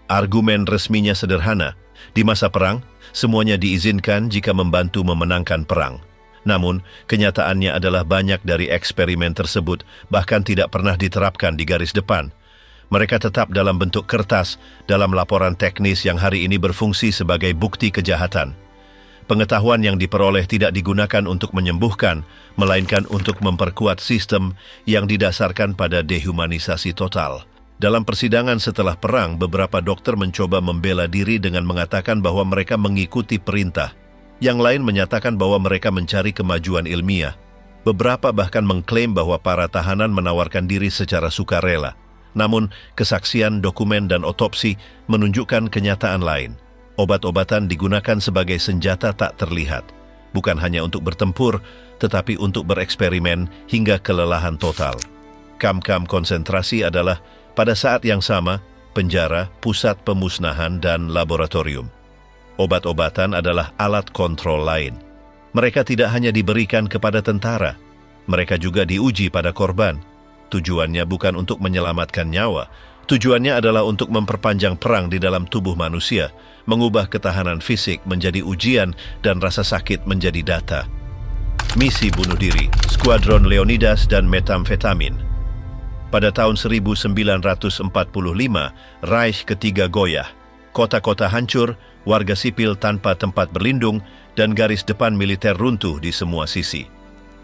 Speaker 1: Argumen resminya sederhana. Di masa perang, semuanya diizinkan jika membantu memenangkan perang. Namun, kenyataannya adalah banyak dari eksperimen tersebut bahkan tidak pernah diterapkan di garis depan. Mereka tetap dalam bentuk kertas dalam laporan teknis yang hari ini berfungsi sebagai bukti kejahatan. Pengetahuan yang diperoleh tidak digunakan untuk menyembuhkan, melainkan untuk memperkuat sistem yang didasarkan pada dehumanisasi total. Dalam persidangan setelah perang, beberapa dokter mencoba membela diri dengan mengatakan bahwa mereka mengikuti perintah. Yang lain menyatakan bahwa mereka mencari kemajuan ilmiah. Beberapa bahkan mengklaim bahwa para tahanan menawarkan diri secara sukarela. Namun, kesaksian, dokumen, dan otopsi menunjukkan kenyataan lain. Obat-obatan digunakan sebagai senjata tak terlihat, bukan hanya untuk bertempur, tetapi untuk bereksperimen hingga kelelahan total. Kamp-kamp konsentrasi adalah, pada saat yang sama, penjara, pusat pemusnahan, dan laboratorium. Obat-obatan adalah alat kontrol lain. Mereka tidak hanya diberikan kepada tentara, Mereka juga diuji pada korban. Tujuannya bukan untuk menyelamatkan nyawa. Tujuannya adalah untuk memperpanjang perang di dalam tubuh manusia, mengubah ketahanan fisik menjadi ujian dan rasa sakit menjadi data. Misi bunuh diri, Skuadron Leonidas dan Metamfetamin. Pada tahun 1945, Reich ketiga goyah. Kota-kota hancur, warga sipil tanpa tempat berlindung, dan garis depan militer runtuh di semua sisi.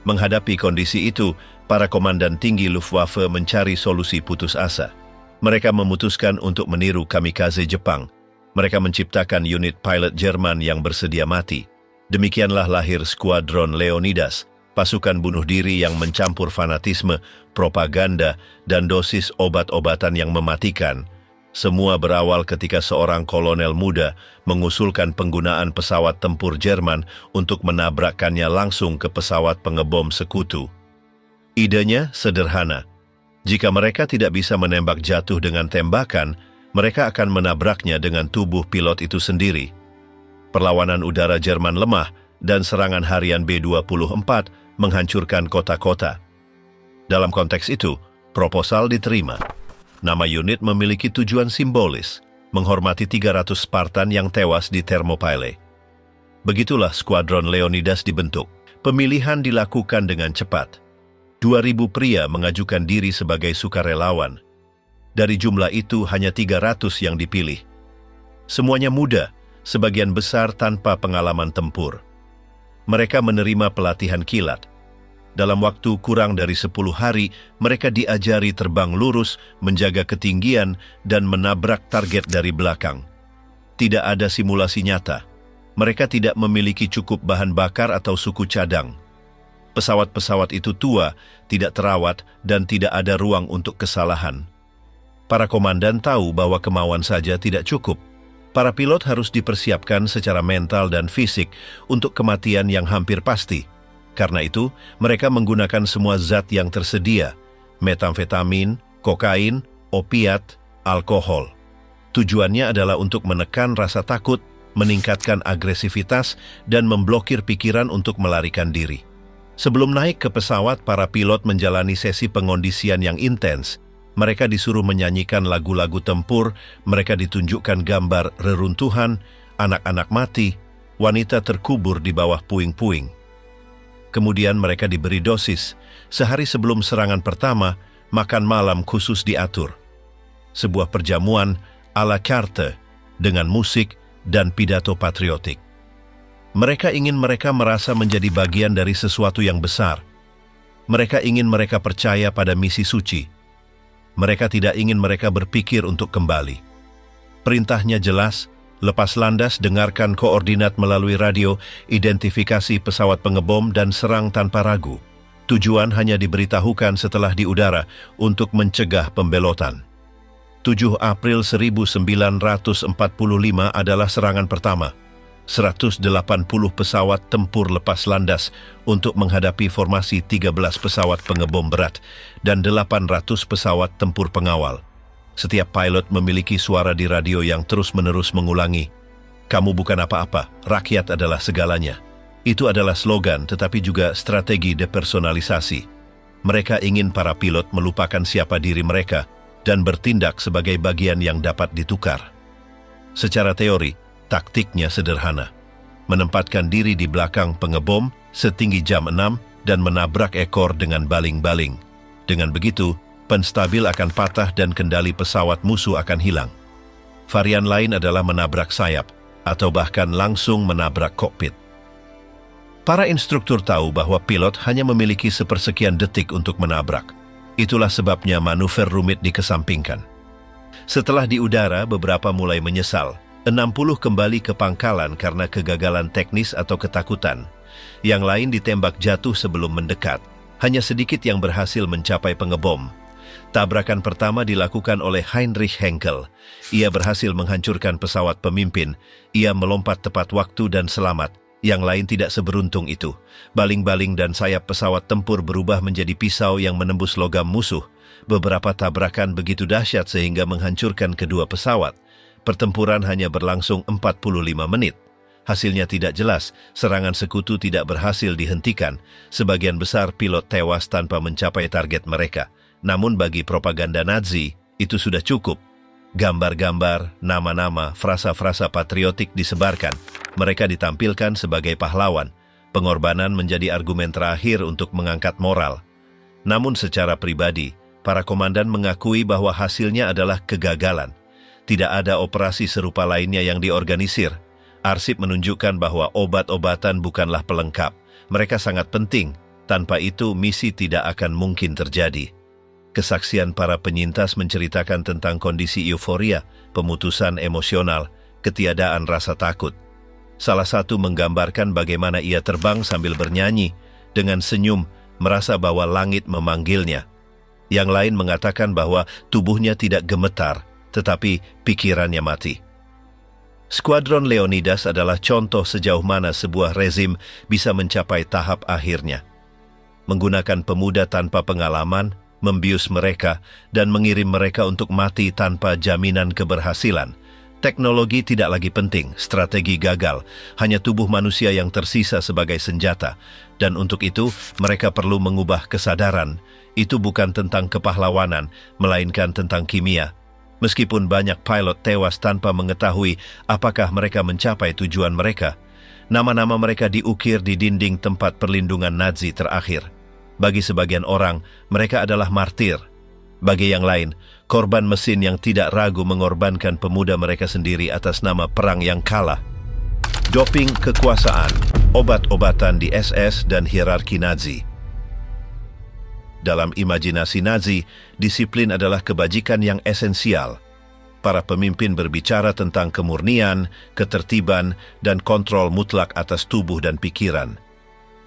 Speaker 1: Menghadapi kondisi itu, para komandan tinggi Luftwaffe mencari solusi putus asa. Mereka memutuskan untuk meniru kamikaze Jepang. Mereka menciptakan unit pilot Jerman yang bersedia mati. Demikianlah lahir Skuadron Leonidas, pasukan bunuh diri yang mencampur fanatisme, propaganda, dan dosis obat-obatan yang mematikan. Semua berawal ketika seorang kolonel muda mengusulkan penggunaan pesawat tempur Jerman untuk menabrakkannya langsung ke pesawat pengebom sekutu. Idenya sederhana. Jika mereka tidak bisa menembak jatuh dengan tembakan, mereka akan menabraknya dengan tubuh pilot itu sendiri. Perlawanan udara Jerman lemah dan serangan harian B-24 menghancurkan kota-kota. Dalam konteks itu, proposal diterima. Nama unit memiliki tujuan simbolis, menghormati 300 Spartan yang tewas di Thermopylae. Begitulah Skuadron Leonidas dibentuk. Pemilihan dilakukan dengan cepat. 2.000 pria mengajukan diri sebagai sukarelawan. Dari jumlah itu hanya 300 yang dipilih. Semuanya muda, sebagian besar tanpa pengalaman tempur. Mereka menerima pelatihan kilat. Dalam waktu kurang dari 10 hari, mereka diajari terbang lurus, menjaga ketinggian, dan menabrak target dari belakang. Tidak ada simulasi nyata. Mereka tidak memiliki cukup bahan bakar atau suku cadang. Pesawat-pesawat itu tua, tidak terawat, dan tidak ada ruang untuk kesalahan. Para komandan tahu bahwa kemauan saja tidak cukup. Para pilot harus dipersiapkan secara mental dan fisik untuk kematian yang hampir pasti. Karena itu, mereka menggunakan semua zat yang tersedia, metamfetamin, kokain, opiat, alkohol. Tujuannya adalah untuk menekan rasa takut, meningkatkan agresivitas, dan memblokir pikiran untuk melarikan diri. Sebelum naik ke pesawat, para pilot menjalani sesi pengondisian yang intens. Mereka disuruh menyanyikan lagu-lagu tempur, mereka ditunjukkan gambar reruntuhan, anak-anak mati, wanita terkubur di bawah puing-puing. Kemudian mereka diberi dosis. Sehari sebelum serangan pertama, makan malam khusus diatur. Sebuah perjamuan à la carte dengan musik dan pidato patriotik. Mereka ingin mereka merasa menjadi bagian dari sesuatu yang besar. Mereka ingin mereka percaya pada misi suci. Mereka tidak ingin mereka berpikir untuk kembali. Perintahnya jelas, lepas landas, dengarkan koordinat melalui radio, identifikasi pesawat pengebom dan serang tanpa ragu. Tujuan hanya diberitahukan setelah di udara untuk mencegah pembelotan. 7 April 1945 adalah serangan pertama. 180 pesawat tempur lepas landas untuk menghadapi formasi 13 pesawat pengebom berat dan 800 pesawat tempur pengawal. Setiap pilot memiliki suara di radio yang terus-menerus mengulangi, "Kamu bukan apa-apa, rakyat adalah segalanya." Itu adalah slogan tetapi juga strategi depersonalisasi. Mereka ingin para pilot melupakan siapa diri mereka dan bertindak sebagai bagian yang dapat ditukar. Secara teori, taktiknya sederhana. Menempatkan diri di belakang pengebom setinggi jam 6 dan menabrak ekor dengan baling-baling. Dengan begitu, penstabil akan patah dan kendali pesawat musuh akan hilang. Varian lain adalah menabrak sayap atau bahkan langsung menabrak kokpit. Para instruktur tahu bahwa pilot hanya memiliki sepersekian detik untuk menabrak. Itulah sebabnya manuver rumit dikesampingkan. Setelah di udara, beberapa mulai menyesal. 60 kembali ke pangkalan karena kegagalan teknis atau ketakutan. Yang lain ditembak jatuh sebelum mendekat. Hanya sedikit yang berhasil mencapai pengebom. Tabrakan pertama dilakukan oleh Heinrich Henkel. Ia berhasil menghancurkan pesawat pemimpin. Ia melompat tepat waktu dan selamat. Yang lain tidak seberuntung itu. Baling-baling dan sayap pesawat tempur berubah menjadi pisau yang menembus logam musuh. Beberapa tabrakan begitu dahsyat sehingga menghancurkan kedua pesawat. Pertempuran hanya berlangsung 45 menit. Hasilnya tidak jelas, serangan sekutu tidak berhasil dihentikan, sebagian besar pilot tewas tanpa mencapai target mereka. Namun bagi propaganda Nazi, itu sudah cukup. Gambar-gambar, nama-nama, frasa-frasa patriotik disebarkan. Mereka ditampilkan sebagai pahlawan. Pengorbanan menjadi argumen terakhir untuk mengangkat moral. Namun secara pribadi, para komandan mengakui bahwa hasilnya adalah kegagalan. Tidak ada operasi serupa lainnya yang diorganisir. Arsip menunjukkan bahwa obat-obatan bukanlah pelengkap. Mereka sangat penting. Tanpa itu, misi tidak akan mungkin terjadi. Kesaksian para penyintas menceritakan tentang kondisi euforia, pemutusan emosional, ketiadaan rasa takut. Salah satu menggambarkan bagaimana ia terbang sambil bernyanyi, dengan senyum, merasa bahwa langit memanggilnya. Yang lain mengatakan bahwa tubuhnya tidak gemetar, tetapi pikirannya mati. Skuadron Leonidas adalah contoh sejauh mana sebuah rezim bisa mencapai tahap akhirnya. Menggunakan pemuda tanpa pengalaman, membius mereka, dan mengirim mereka untuk mati tanpa jaminan keberhasilan. Teknologi tidak lagi penting, strategi gagal, hanya tubuh manusia yang tersisa sebagai senjata. Dan untuk itu, mereka perlu mengubah kesadaran. Itu bukan tentang kepahlawanan, melainkan tentang kimia. Meskipun banyak pilot tewas tanpa mengetahui apakah mereka mencapai tujuan mereka, nama-nama mereka diukir di dinding tempat perlindungan Nazi terakhir. Bagi sebagian orang, mereka adalah martir. Bagi yang lain, korban mesin yang tidak ragu mengorbankan pemuda mereka sendiri atas nama perang yang kalah. Doping kekuasaan, obat-obatan di SS dan hierarki Nazi. Dalam imajinasi Nazi, disiplin adalah kebajikan yang esensial. Para pemimpin berbicara tentang kemurnian, ketertiban, dan kontrol mutlak atas tubuh dan pikiran.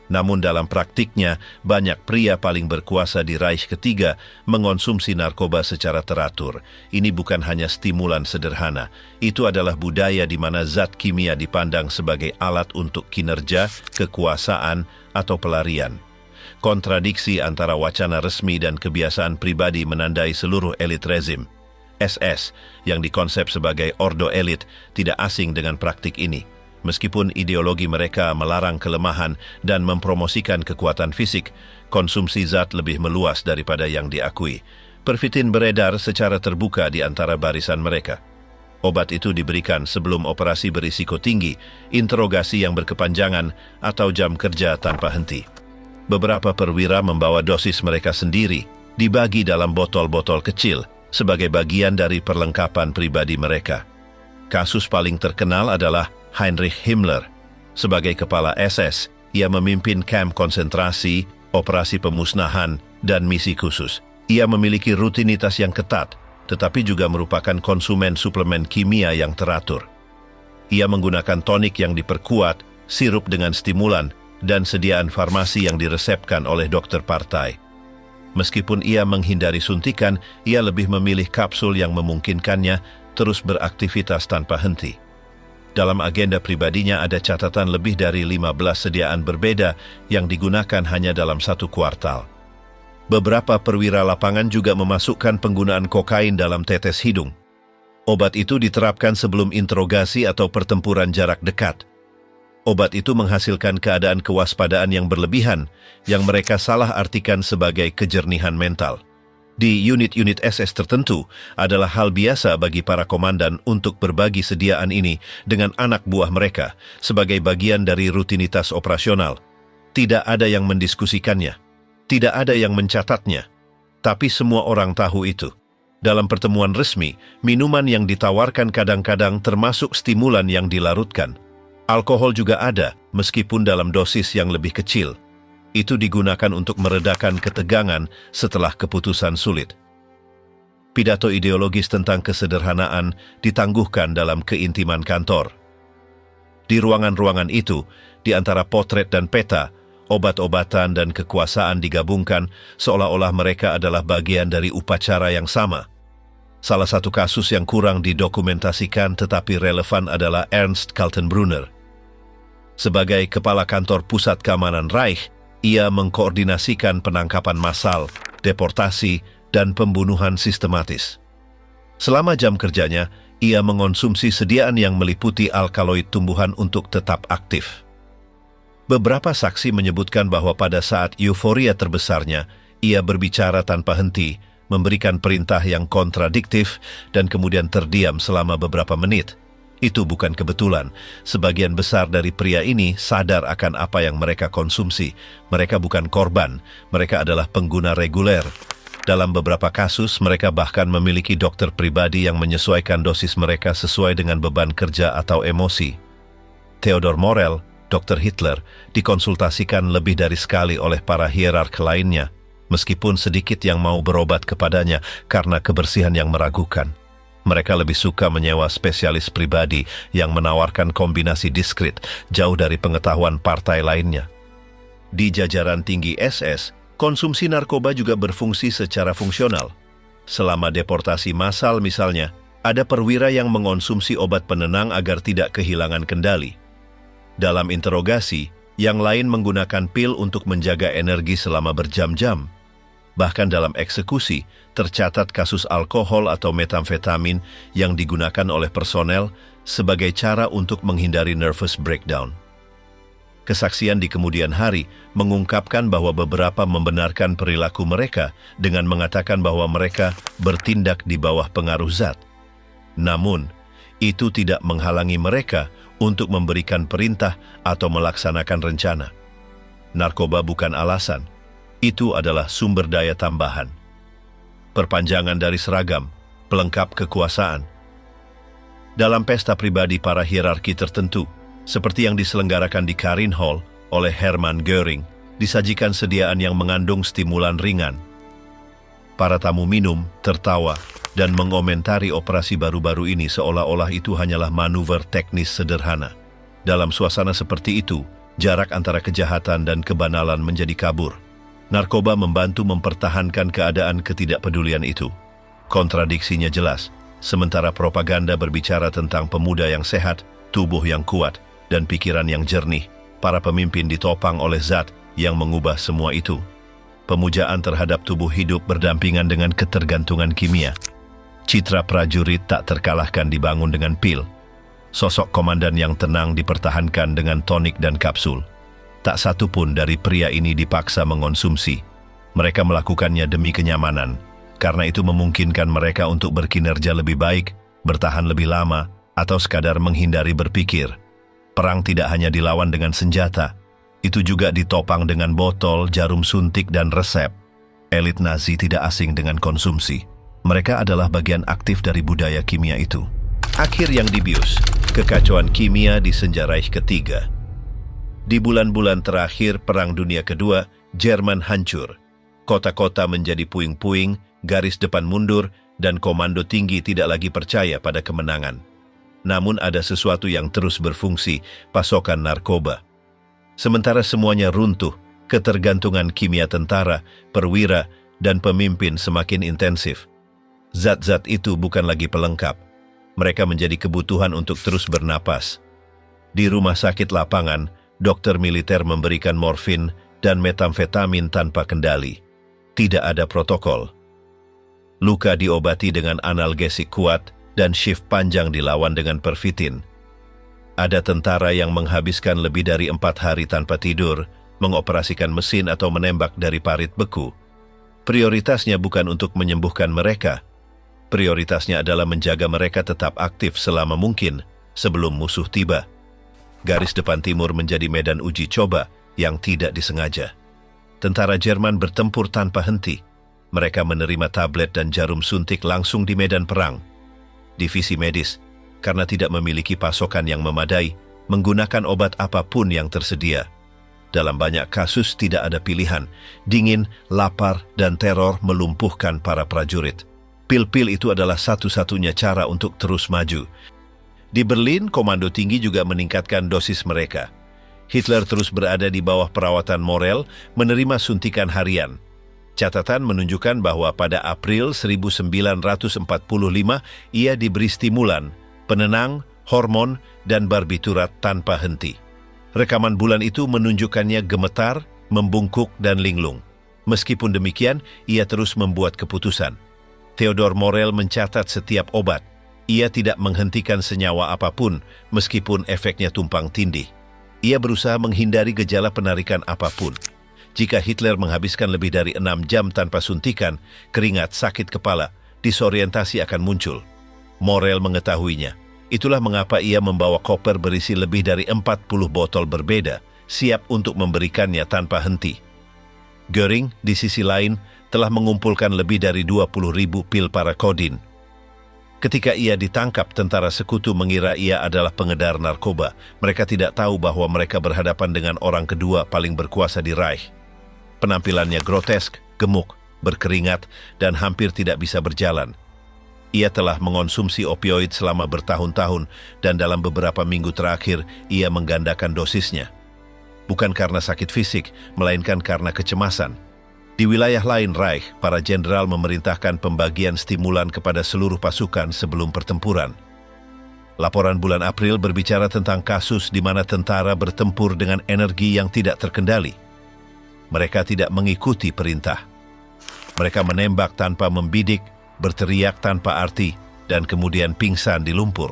Speaker 1: Namun dalam praktiknya, banyak pria paling berkuasa di Reich ketiga mengonsumsi narkoba secara teratur. Ini bukan hanya stimulan sederhana, itu adalah budaya di mana zat kimia dipandang sebagai alat untuk kinerja, kekuasaan, atau pelarian. Kontradiksi antara wacana resmi dan kebiasaan pribadi menandai seluruh elit rezim. SS, yang dikonsep sebagai ordo elit, tidak asing dengan praktik ini. Meskipun ideologi mereka melarang kelemahan dan mempromosikan kekuatan fisik, konsumsi zat lebih meluas daripada yang diakui. Pervitin beredar secara terbuka di antara barisan mereka. Obat itu diberikan sebelum operasi berisiko tinggi, interogasi yang berkepanjangan, atau jam kerja tanpa henti. Beberapa perwira membawa dosis mereka sendiri, dibagi dalam botol-botol kecil, sebagai bagian dari perlengkapan pribadi mereka. Kasus paling terkenal adalah Heinrich Himmler. Sebagai kepala SS, ia memimpin kamp konsentrasi, operasi pemusnahan, dan misi khusus. Ia memiliki rutinitas yang ketat, tetapi juga merupakan konsumen suplemen kimia yang teratur. Ia menggunakan tonik yang diperkuat, sirup dengan stimulan, dan sediaan farmasi yang diresepkan oleh dokter partai. Meskipun ia menghindari suntikan, ia lebih memilih kapsul yang memungkinkannya terus beraktivitas tanpa henti. Dalam agenda pribadinya ada catatan lebih dari 15 sediaan berbeda yang digunakan hanya dalam satu kuartal. Beberapa perwira lapangan juga memasukkan penggunaan kokain dalam tetes hidung. Obat itu diterapkan sebelum interogasi atau pertempuran jarak dekat. Obat itu menghasilkan keadaan kewaspadaan yang berlebihan, yang mereka salah artikan sebagai kejernihan mental. Di unit-unit SS tertentu, adalah hal biasa bagi para komandan untuk berbagi sediaan ini dengan anak buah mereka sebagai bagian dari rutinitas operasional. Tidak ada yang mendiskusikannya, tidak ada yang mencatatnya, tapi semua orang tahu itu. Dalam pertemuan resmi, minuman yang ditawarkan kadang-kadang termasuk stimulan yang dilarutkan. Alkohol juga ada, meskipun dalam dosis yang lebih kecil. Itu digunakan untuk meredakan ketegangan setelah keputusan sulit. Pidato ideologis tentang kesederhanaan ditangguhkan dalam keintiman kantor. Di ruangan-ruangan itu, di antara potret dan peta, obat-obatan dan kekuasaan digabungkan seolah-olah mereka adalah bagian dari upacara yang sama. Salah satu kasus yang kurang didokumentasikan tetapi relevan adalah Ernst Kaltenbrunner. Sebagai kepala kantor pusat keamanan Reich, ia mengkoordinasikan penangkapan massal, deportasi, dan pembunuhan sistematis. Selama jam kerjanya, Ia mengonsumsi sediaan yang meliputi alkaloid tumbuhan untuk tetap aktif. Beberapa saksi menyebutkan bahwa pada saat euforia terbesarnya, ia berbicara tanpa henti, memberikan perintah yang kontradiktif, dan kemudian terdiam selama beberapa menit. Itu bukan kebetulan. Sebagian besar dari pria ini sadar akan apa yang mereka konsumsi. Mereka bukan korban, mereka adalah pengguna reguler. Dalam beberapa kasus, mereka bahkan memiliki dokter pribadi yang menyesuaikan dosis mereka sesuai dengan beban kerja atau emosi. Theodor Morell, Dr. Hitler, dikonsultasikan lebih dari sekali oleh para hierark lainnya, meskipun sedikit yang mau berobat kepadanya karena kebersihan yang meragukan. Mereka lebih suka menyewa spesialis pribadi yang menawarkan kombinasi diskrit, jauh dari pengetahuan partai lainnya. Di jajaran tinggi SS, konsumsi narkoba juga berfungsi secara fungsional. Selama deportasi massal misalnya, ada perwira yang mengonsumsi obat penenang agar tidak kehilangan kendali. Dalam interogasi, yang lain menggunakan pil untuk menjaga energi selama berjam-jam. Bahkan dalam eksekusi, tercatat kasus alkohol atau metamfetamin yang digunakan oleh personel sebagai cara untuk menghindari nervous breakdown. Kesaksian di kemudian hari mengungkapkan bahwa beberapa membenarkan perilaku mereka dengan mengatakan bahwa mereka bertindak di bawah pengaruh zat. Namun, itu tidak menghalangi mereka untuk memberikan perintah atau melaksanakan rencana. Narkoba bukan alasan, itu adalah sumber daya tambahan. Perpanjangan dari seragam, pelengkap kekuasaan. Dalam pesta pribadi para hierarki tertentu, seperti yang diselenggarakan di Karin Hall oleh Hermann Göring, disajikan sediaan yang mengandung stimulan ringan. Para tamu minum, tertawa, dan mengomentari operasi baru-baru ini seolah-olah itu hanyalah manuver teknis sederhana. Dalam suasana seperti itu, jarak antara kejahatan dan kebanalan menjadi kabur. Narkoba membantu mempertahankan keadaan ketidakpedulian itu. Kontradiksinya jelas, sementara propaganda berbicara tentang pemuda yang sehat, tubuh yang kuat, dan pikiran yang jernih, para pemimpin ditopang oleh zat yang mengubah semua itu. Pemujaan terhadap tubuh hidup berdampingan dengan ketergantungan kimia. Citra prajurit tak terkalahkan dibangun dengan pil. Sosok komandan yang tenang dipertahankan dengan tonik dan kapsul. Tak satu pun dari pria ini dipaksa mengonsumsi. Mereka melakukannya demi kenyamanan, karena itu memungkinkan mereka untuk berkinerja lebih baik, bertahan lebih lama, atau sekadar menghindari berpikir. Perang tidak hanya dilawan dengan senjata, itu juga ditopang dengan botol, jarum suntik, dan resep. Elit Nazi tidak asing dengan konsumsi. Mereka adalah bagian aktif dari budaya kimia itu. Akhir yang dibius, kekacauan kimia di Senja Reich ketiga. Di bulan-bulan terakhir Perang Dunia Kedua, Jerman hancur. Kota-kota menjadi puing-puing, garis depan mundur, dan komando tinggi tidak lagi percaya pada kemenangan. Namun ada sesuatu yang terus berfungsi, pasokan narkoba. Sementara semuanya runtuh, ketergantungan kimia tentara, perwira, dan pemimpin semakin intensif. Zat-zat itu bukan lagi pelengkap. Mereka menjadi kebutuhan untuk terus bernapas. Di rumah sakit lapangan, dokter militer memberikan morfin dan metamfetamin tanpa kendali. Tidak ada protokol. Luka diobati dengan analgesik kuat, dan shift panjang dilawan dengan pervitin. Ada tentara yang menghabiskan lebih dari 4 hari tanpa tidur, mengoperasikan mesin atau menembak dari parit beku. Prioritasnya bukan untuk menyembuhkan mereka. Prioritasnya adalah menjaga mereka tetap aktif selama mungkin sebelum musuh tiba. Garis depan timur menjadi medan uji coba yang tidak disengaja. Tentara Jerman bertempur tanpa henti. Mereka menerima tablet dan jarum suntik langsung di medan perang. Divisi medis, karena tidak memiliki pasokan yang memadai, menggunakan obat apapun yang tersedia. Dalam banyak kasus tidak ada pilihan. Dingin, lapar, dan teror melumpuhkan para prajurit. Pil-pil itu adalah satu-satunya cara untuk terus maju. Di Berlin, komando tinggi juga meningkatkan dosis mereka. Hitler terus berada di bawah perawatan Morell, menerima suntikan harian. Catatan menunjukkan bahwa pada April 1945 ia diberi stimulan, penenang, hormon, dan barbiturat tanpa henti. Rekaman bulan itu menunjukkannya gemetar, membungkuk, dan linglung. Meskipun demikian, ia terus membuat keputusan. Theodor Morell mencatat setiap obat. Ia tidak menghentikan senyawa apapun, meskipun efeknya tumpang tindih. Ia berusaha menghindari gejala penarikan apapun. Jika Hitler menghabiskan lebih dari 6 jam tanpa suntikan, keringat, sakit kepala, disorientasi akan muncul. Morel mengetahuinya. Itulah mengapa ia membawa koper berisi lebih dari 40 botol berbeda, siap untuk memberikannya tanpa henti. Göring, di sisi lain, telah mengumpulkan lebih dari 20.000 pil parakodin. Ketika ia ditangkap, tentara sekutu mengira ia adalah pengedar narkoba. Mereka tidak tahu bahwa mereka berhadapan dengan orang kedua paling berkuasa di Reich. Penampilannya grotesk, gemuk, berkeringat, dan hampir tidak bisa berjalan. Ia telah mengonsumsi opioid selama bertahun-tahun, dan dalam beberapa minggu terakhir, ia menggandakan dosisnya. Bukan karena sakit fisik, melainkan karena kecemasan. Di wilayah lain Reich, para jenderal memerintahkan pembagian stimulan kepada seluruh pasukan sebelum pertempuran. Laporan bulan April berbicara tentang kasus di mana tentara bertempur dengan energi yang tidak terkendali. Mereka tidak mengikuti perintah. Mereka menembak tanpa membidik, berteriak tanpa arti, dan kemudian pingsan di lumpur.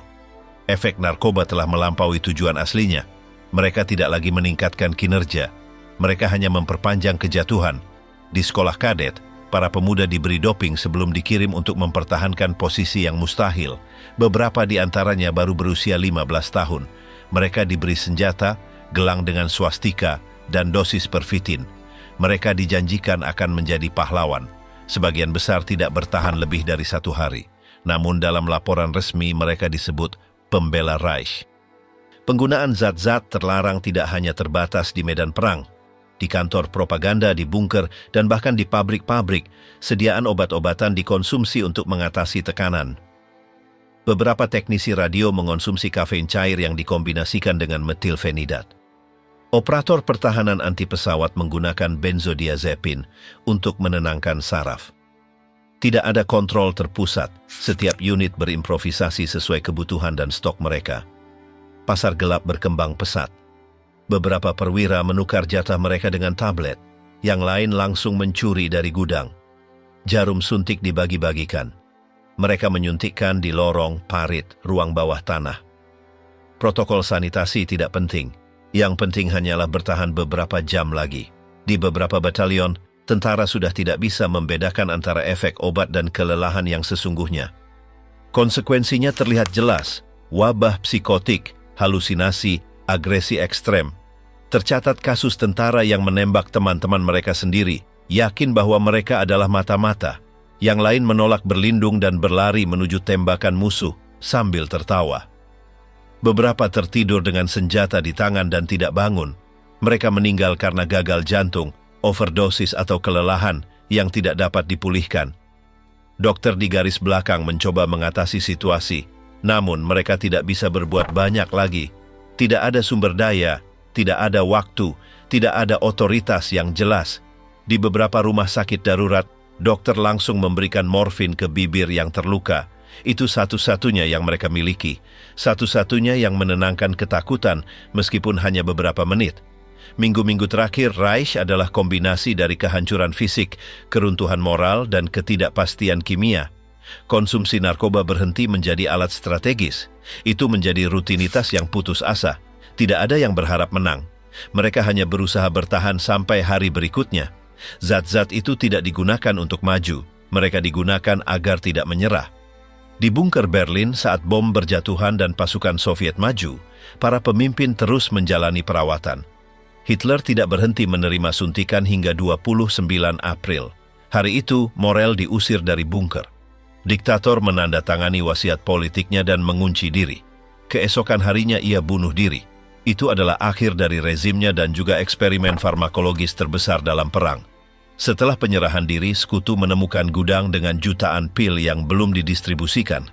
Speaker 1: Efek narkoba telah melampaui tujuan aslinya. Mereka tidak lagi meningkatkan kinerja. Mereka hanya memperpanjang kejatuhan. Di sekolah kadet, para pemuda diberi doping sebelum dikirim untuk mempertahankan posisi yang mustahil. Beberapa di antaranya baru berusia 15 tahun. Mereka diberi senjata, gelang dengan swastika, dan dosis pervitin. Mereka dijanjikan akan menjadi pahlawan. Sebagian besar tidak bertahan lebih dari 1 hari. Namun dalam laporan resmi mereka disebut pembela Reich. Penggunaan zat-zat terlarang tidak hanya terbatas di medan perang. Di kantor propaganda, di bunker, dan bahkan di pabrik-pabrik, sediaan obat-obatan dikonsumsi untuk mengatasi tekanan. Beberapa teknisi radio mengonsumsi kafein cair yang dikombinasikan dengan metilfenidat. Operator pertahanan anti pesawat menggunakan benzodiazepin untuk menenangkan saraf. Tidak ada kontrol terpusat, setiap unit berimprovisasi sesuai kebutuhan dan stok mereka. Pasar gelap berkembang pesat. Beberapa perwira menukar jatah mereka dengan tablet, yang lain langsung mencuri dari gudang. Jarum suntik dibagi-bagikan. Mereka menyuntikkan di lorong, parit, ruang bawah tanah. Protokol sanitasi tidak penting. Yang penting hanyalah bertahan beberapa jam lagi. Di beberapa batalion, tentara sudah tidak bisa membedakan antara efek obat dan kelelahan yang sesungguhnya. Konsekuensinya terlihat jelas, wabah psikotik, halusinasi, agresi ekstrem. Tercatat kasus tentara yang menembak teman-teman mereka sendiri, yakin bahwa mereka adalah mata-mata. Yang lain menolak berlindung dan berlari menuju tembakan musuh sambil tertawa. Beberapa tertidur dengan senjata di tangan dan tidak bangun. Mereka meninggal karena gagal jantung, overdosis atau kelelahan yang tidak dapat dipulihkan. Dokter di garis belakang mencoba mengatasi situasi, namun mereka tidak bisa berbuat banyak lagi. Tidak ada sumber daya, tidak ada waktu, tidak ada otoritas yang jelas. Di beberapa rumah sakit darurat, dokter langsung memberikan morfin ke bibir yang terluka. Itu satu-satunya yang mereka miliki, satu-satunya yang menenangkan ketakutan meskipun hanya beberapa menit. Minggu-minggu terakhir, Reich adalah kombinasi dari kehancuran fisik, keruntuhan moral, dan ketidakpastian kimia. Konsumsi narkoba berhenti menjadi alat strategis. Itu menjadi rutinitas yang putus asa. Tidak ada yang berharap menang. Mereka hanya berusaha bertahan sampai hari berikutnya. Zat-zat itu tidak digunakan untuk maju. Mereka digunakan agar tidak menyerah. Di bunker Berlin saat bom berjatuhan dan pasukan Soviet maju, para pemimpin terus menjalani perawatan. Hitler tidak berhenti menerima suntikan hingga 29 April. Hari itu, Morel diusir dari bunker. Diktator menandatangani wasiat politiknya dan mengunci diri. Keesokan harinya ia bunuh diri. Itu adalah akhir dari rezimnya dan juga eksperimen farmakologis terbesar dalam perang. Setelah penyerahan diri, sekutu menemukan gudang dengan jutaan pil yang belum didistribusikan.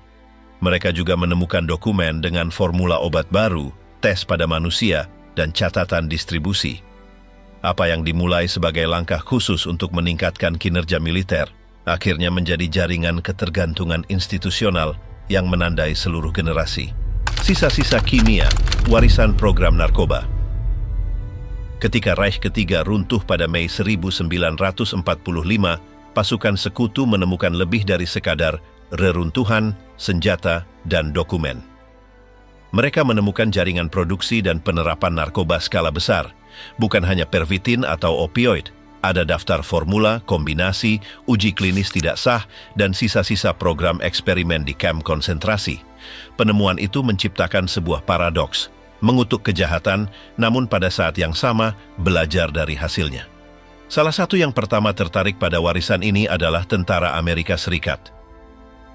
Speaker 1: Mereka juga menemukan dokumen dengan formula obat baru, tes pada manusia, dan catatan distribusi. Apa yang dimulai sebagai langkah khusus untuk meningkatkan kinerja militer, akhirnya menjadi jaringan ketergantungan institusional yang menandai seluruh generasi. Sisa-sisa kimia, warisan program narkoba. Ketika Reich ketiga runtuh pada Mei 1945, pasukan sekutu menemukan lebih dari sekadar reruntuhan, senjata, dan dokumen. Mereka menemukan jaringan produksi dan penerapan narkoba skala besar, bukan hanya pervitin atau opioid. Ada daftar formula, kombinasi, uji klinis tidak sah, dan sisa-sisa program eksperimen di kamp konsentrasi. Penemuan itu menciptakan sebuah paradoks, mengutuk kejahatan, namun pada saat yang sama belajar dari hasilnya. Salah satu yang pertama tertarik pada warisan ini adalah tentara Amerika Serikat.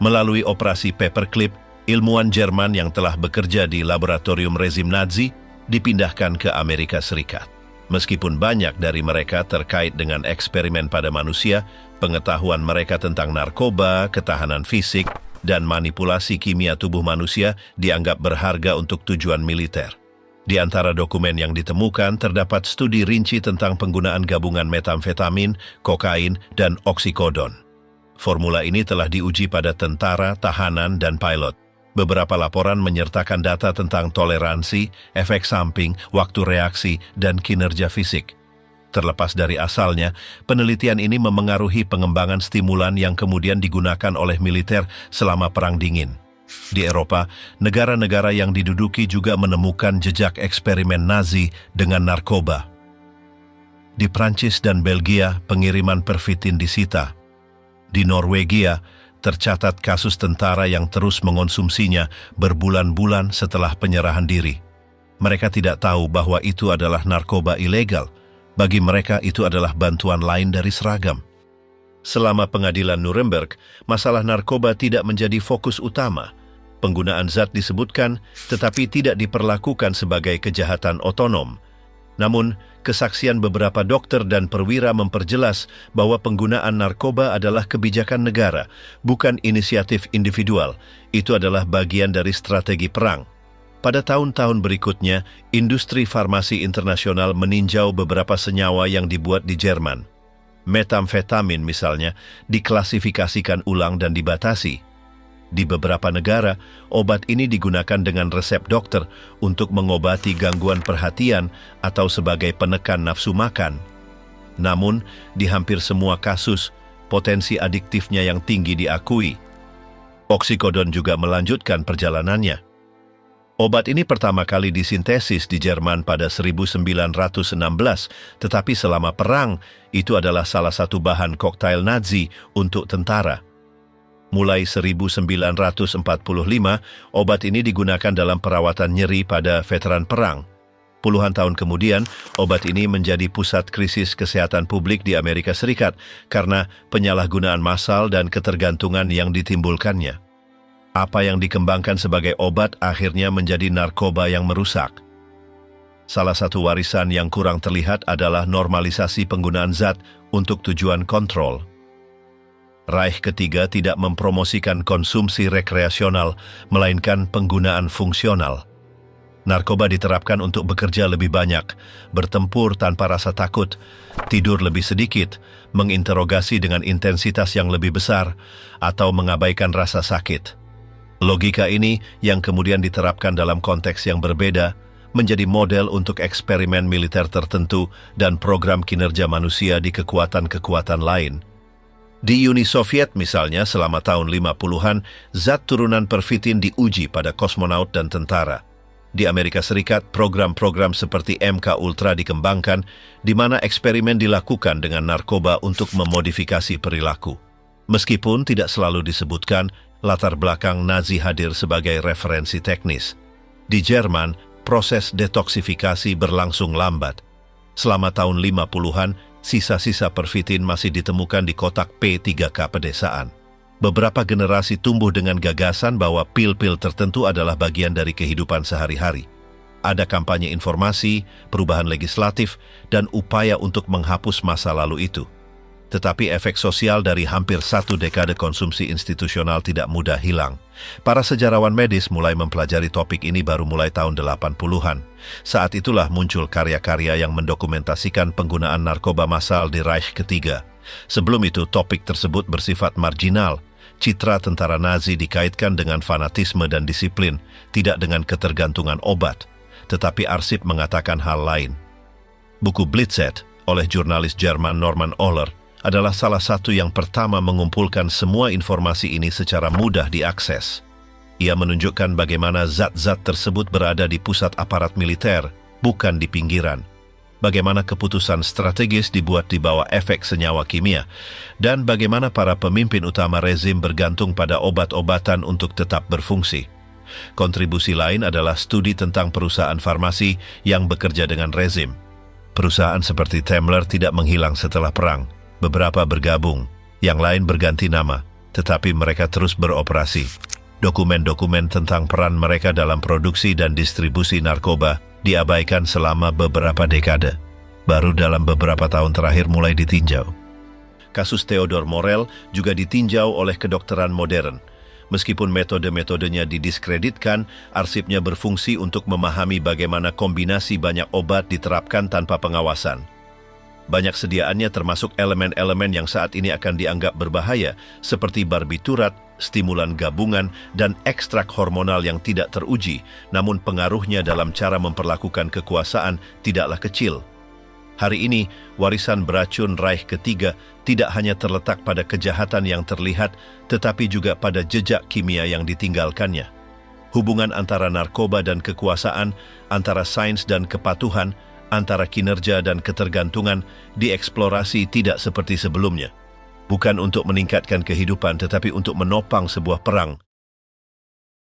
Speaker 1: Melalui operasi Paperclip, ilmuwan Jerman yang telah bekerja di laboratorium rezim Nazi dipindahkan ke Amerika Serikat. Meskipun banyak dari mereka terkait dengan eksperimen pada manusia, pengetahuan mereka tentang narkoba, ketahanan fisik, dan manipulasi kimia tubuh manusia dianggap berharga untuk tujuan militer. Di antara dokumen yang ditemukan terdapat studi rinci tentang penggunaan gabungan metamfetamin, kokain, dan oksikodon. Formula ini telah diuji pada tentara, tahanan, dan pilot. Beberapa laporan menyertakan data tentang toleransi, efek samping, waktu reaksi, dan kinerja fisik. Terlepas dari asalnya, penelitian ini memengaruhi pengembangan stimulan yang kemudian digunakan oleh militer selama Perang Dingin. Di Eropa, negara-negara yang diduduki juga menemukan jejak eksperimen Nazi dengan narkoba. Di Prancis dan Belgia, pengiriman pervitin disita. Di Norwegia, tercatat kasus tentara yang terus mengonsumsinya berbulan-bulan setelah penyerahan diri. Mereka tidak tahu bahwa itu adalah narkoba ilegal. Bagi mereka itu adalah bantuan lain dari seragam. Selama pengadilan Nuremberg, masalah narkoba tidak menjadi fokus utama. Penggunaan zat disebutkan, tetapi tidak diperlakukan sebagai kejahatan otonom. Namun, kesaksian beberapa dokter dan perwira memperjelas bahwa penggunaan narkoba adalah kebijakan negara, bukan inisiatif individual. Itu adalah bagian dari strategi perang. Pada tahun-tahun berikutnya, industri farmasi internasional meninjau beberapa senyawa yang dibuat di Jerman. Metamfetamin misalnya, diklasifikasikan ulang dan dibatasi. Di beberapa negara, obat ini digunakan dengan resep dokter untuk mengobati gangguan perhatian atau sebagai penekan nafsu makan. Namun, di hampir semua kasus, potensi adiktifnya yang tinggi diakui. Oksikodon juga melanjutkan perjalanannya. Obat ini pertama kali disintesis di Jerman pada 1916, tetapi selama perang, itu adalah salah satu bahan koktail Nazi untuk tentara. Mulai 1945, obat ini digunakan dalam perawatan nyeri pada veteran perang. Puluhan tahun kemudian, obat ini menjadi pusat krisis kesehatan publik di Amerika Serikat karena penyalahgunaan massal dan ketergantungan yang ditimbulkannya. Apa yang dikembangkan sebagai obat akhirnya menjadi narkoba yang merusak. Salah satu warisan yang kurang terlihat adalah normalisasi penggunaan zat untuk tujuan kontrol. Reich ketiga tidak mempromosikan konsumsi rekreasional, melainkan penggunaan fungsional. Narkoba diterapkan untuk bekerja lebih banyak, bertempur tanpa rasa takut, tidur lebih sedikit, menginterogasi dengan intensitas yang lebih besar, atau mengabaikan rasa sakit. Logika ini yang kemudian diterapkan dalam konteks yang berbeda, menjadi model untuk eksperimen militer tertentu dan program kinerja manusia di kekuatan-kekuatan lain. Di Uni Soviet misalnya, selama tahun 50-an, zat turunan pervitin diuji pada kosmonaut dan tentara. Di Amerika Serikat, program-program seperti MK Ultra dikembangkan, di mana eksperimen dilakukan dengan narkoba untuk memodifikasi perilaku. Meskipun tidak selalu disebutkan, latar belakang Nazi hadir sebagai referensi teknis. Di Jerman, proses detoksifikasi berlangsung lambat. Selama tahun 50-an, sisa-sisa pervitin masih ditemukan di kotak P3K pedesaan. Beberapa generasi tumbuh dengan gagasan bahwa pil-pil tertentu adalah bagian dari kehidupan sehari-hari. Ada kampanye informasi, perubahan legislatif, dan upaya untuk menghapus masa lalu itu. Tetapi efek sosial dari hampir 1 dekade konsumsi institusional tidak mudah hilang. Para sejarawan medis mulai mempelajari topik ini baru mulai tahun 80-an. Saat itulah muncul karya-karya yang mendokumentasikan penggunaan narkoba massal di Reich ketiga. Sebelum itu, topik tersebut bersifat marginal. Citra tentara Nazi dikaitkan dengan fanatisme dan disiplin, tidak dengan ketergantungan obat. Tetapi arsip mengatakan hal lain. Buku Blitzet oleh jurnalis Jerman Norman Ohler adalah salah satu yang pertama mengumpulkan semua informasi ini secara mudah diakses. Ia menunjukkan bagaimana zat-zat tersebut berada di pusat aparat militer, bukan di pinggiran. Bagaimana keputusan strategis dibuat di bawah efek senyawa kimia, dan bagaimana para pemimpin utama rezim bergantung pada obat-obatan untuk tetap berfungsi. Kontribusi lain adalah studi tentang perusahaan farmasi yang bekerja dengan rezim. Perusahaan seperti Daimler tidak menghilang setelah perang. Beberapa bergabung, yang lain berganti nama, tetapi mereka terus beroperasi. Dokumen-dokumen tentang peran mereka dalam produksi dan distribusi narkoba diabaikan selama beberapa dekade. Baru dalam beberapa tahun terakhir mulai ditinjau. Kasus Theodore Morel juga ditinjau oleh kedokteran modern. Meskipun metode-metodenya didiskreditkan, arsipnya berfungsi untuk memahami bagaimana kombinasi banyak obat diterapkan tanpa pengawasan. Banyak sediaannya termasuk elemen-elemen yang saat ini akan dianggap berbahaya, seperti barbiturat, stimulan gabungan, dan ekstrak hormonal yang tidak teruji, namun pengaruhnya dalam cara memperlakukan kekuasaan tidaklah kecil. Hari ini, warisan beracun Reich ketiga tidak hanya terletak pada kejahatan yang terlihat, tetapi juga pada jejak kimia yang ditinggalkannya. Hubungan antara narkoba dan kekuasaan, antara sains dan kepatuhan, antara kinerja dan ketergantungan dieksplorasi tidak seperti sebelumnya. Bukan untuk meningkatkan kehidupan, tetapi untuk menopang sebuah perang